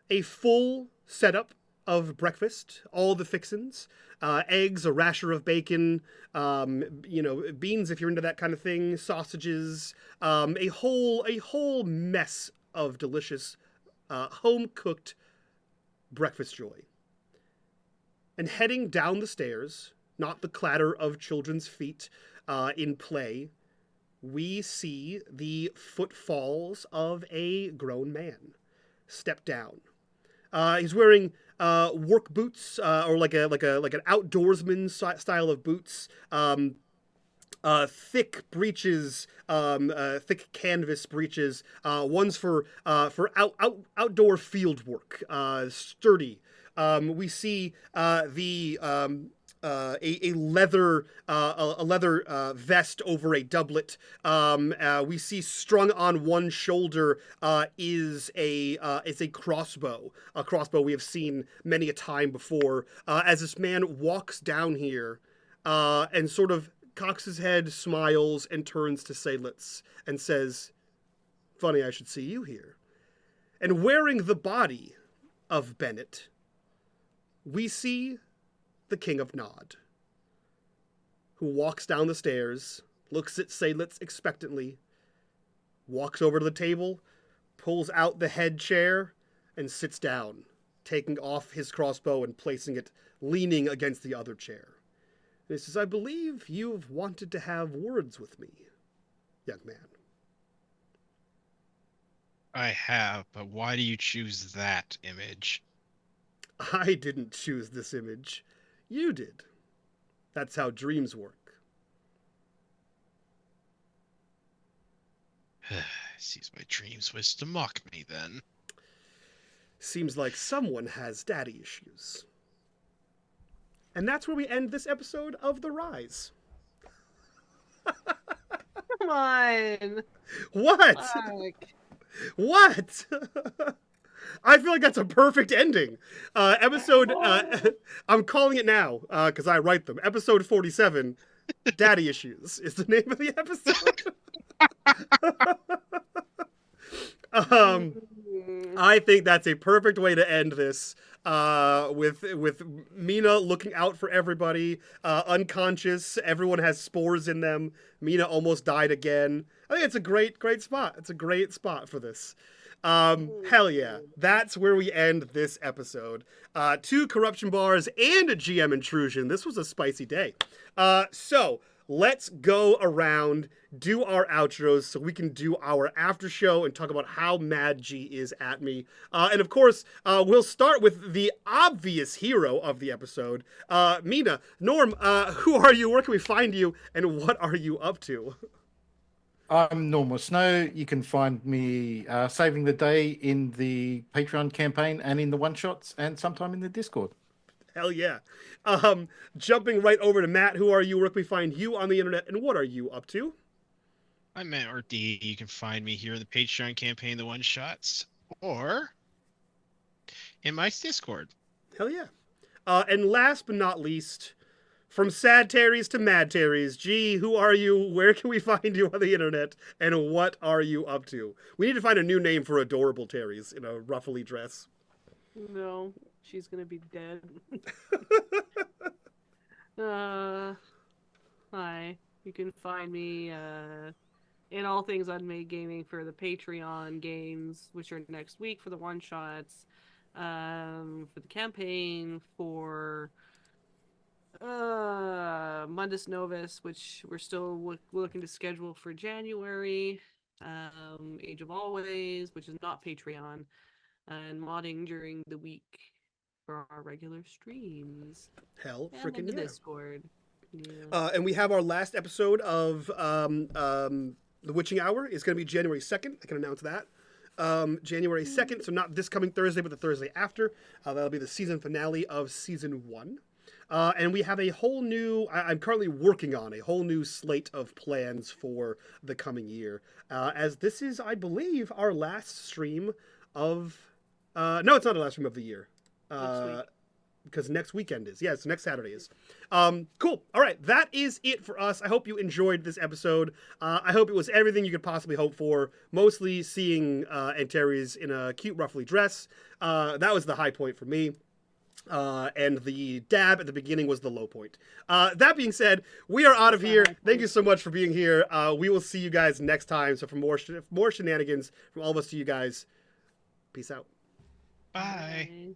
a full setup of breakfast, all the fixins, eggs, a rasher of bacon, beans if you're into that kind of thing, sausages, a whole mess of delicious, home-cooked breakfast joy. And heading down the stairs, not the clatter of children's feet in play, we see the footfalls of a grown man step down. He's wearing work boots, or like an outdoorsman style of boots. Thick breeches, thick canvas breeches. One's for outdoor field work. Sturdy. We see a leather vest over a doublet. We see strung on one shoulder is a crossbow. A crossbow we have seen many a time before. As this man walks down here and sort of cocks his head, smiles, and turns to Seydlitz and says, "Funny I should see you here." And wearing the body of Bennett, we see the King of Nod, who walks down the stairs, looks at Seydlitz expectantly, walks over to the table, pulls out the head chair, and sits down, taking off his crossbow and placing it leaning against the other chair. And he says, "I believe you've wanted to have words with me, young man." I have, but why do you choose that image? "I didn't choose this image. You did. That's how dreams work." Seems my dreams wish to mock me then. Seems like someone has daddy issues. And that's where we end this episode of The Rise. Come on. What? Fuck. What? I feel like that's a perfect ending. I'm calling it now because I write them. Episode 47, Daddy Issues is the name of the episode. I think that's a perfect way to end this. With Mina looking out for everybody, unconscious. Everyone has spores in them. Mina almost died again. I think it's a great spot. It's a great spot for this. Hell yeah. That's where we end this episode. 2 corruption bars and a GM intrusion. This was a spicy day. So let's go around, do our outros so we can do our after show and talk about how mad G is at me. And of course, we'll start with the obvious hero of the episode, Mina. Norm, who are you? Where can we find you? And what are you up to? I'm Normal Snow. You can find me saving the day in the Patreon campaign and in the one-shots and sometime in the Discord. Hell yeah. Jumping right over to Matt, who are you? Where can we find you on the internet? And what are you up to? I'm Matt RD. You can find me here in the Patreon campaign, the one shots, or in my Discord. Hell yeah. And last but not least, from Sad Terry's to Mad Terry's, G, who are you? Where can we find you on the internet? And what are you up to? We need to find a new name for adorable Terry's in a ruffly dress. No, she's gonna be dead. Hi. You can find me in all things unMadeGaming for the Patreon games, which are next week for the one-shots, for the campaign, for Mundus Novus, which we're still looking to schedule for January, Age of Always, which is not Patreon, and modding during the week for our regular streams. Hell And freaking in the yeah. Discord. Yeah. And we have our last episode of The Witching Hour is going to be January 2nd. I can announce that. January 2nd, so not this coming Thursday, but the Thursday after. That'll be the season finale of Season 1. And we have a whole new, I'm currently working on a whole new slate of plans for the coming year. As this is, I believe, our last stream of, no, it's not our last stream of the year. Because next weekend is. Yes, next Saturday is. Cool. All right, that is it for us. I hope you enjoyed this episode. I hope it was everything you could possibly hope for. Mostly seeing Antares in a cute, ruffly dress. That was the high point for me. And the dab at the beginning was the low point. That being said, we are out of here. Thank you so much for being here. We will see you guys next time. So for more shenanigans from all of us to you guys, peace out. Bye. Bye.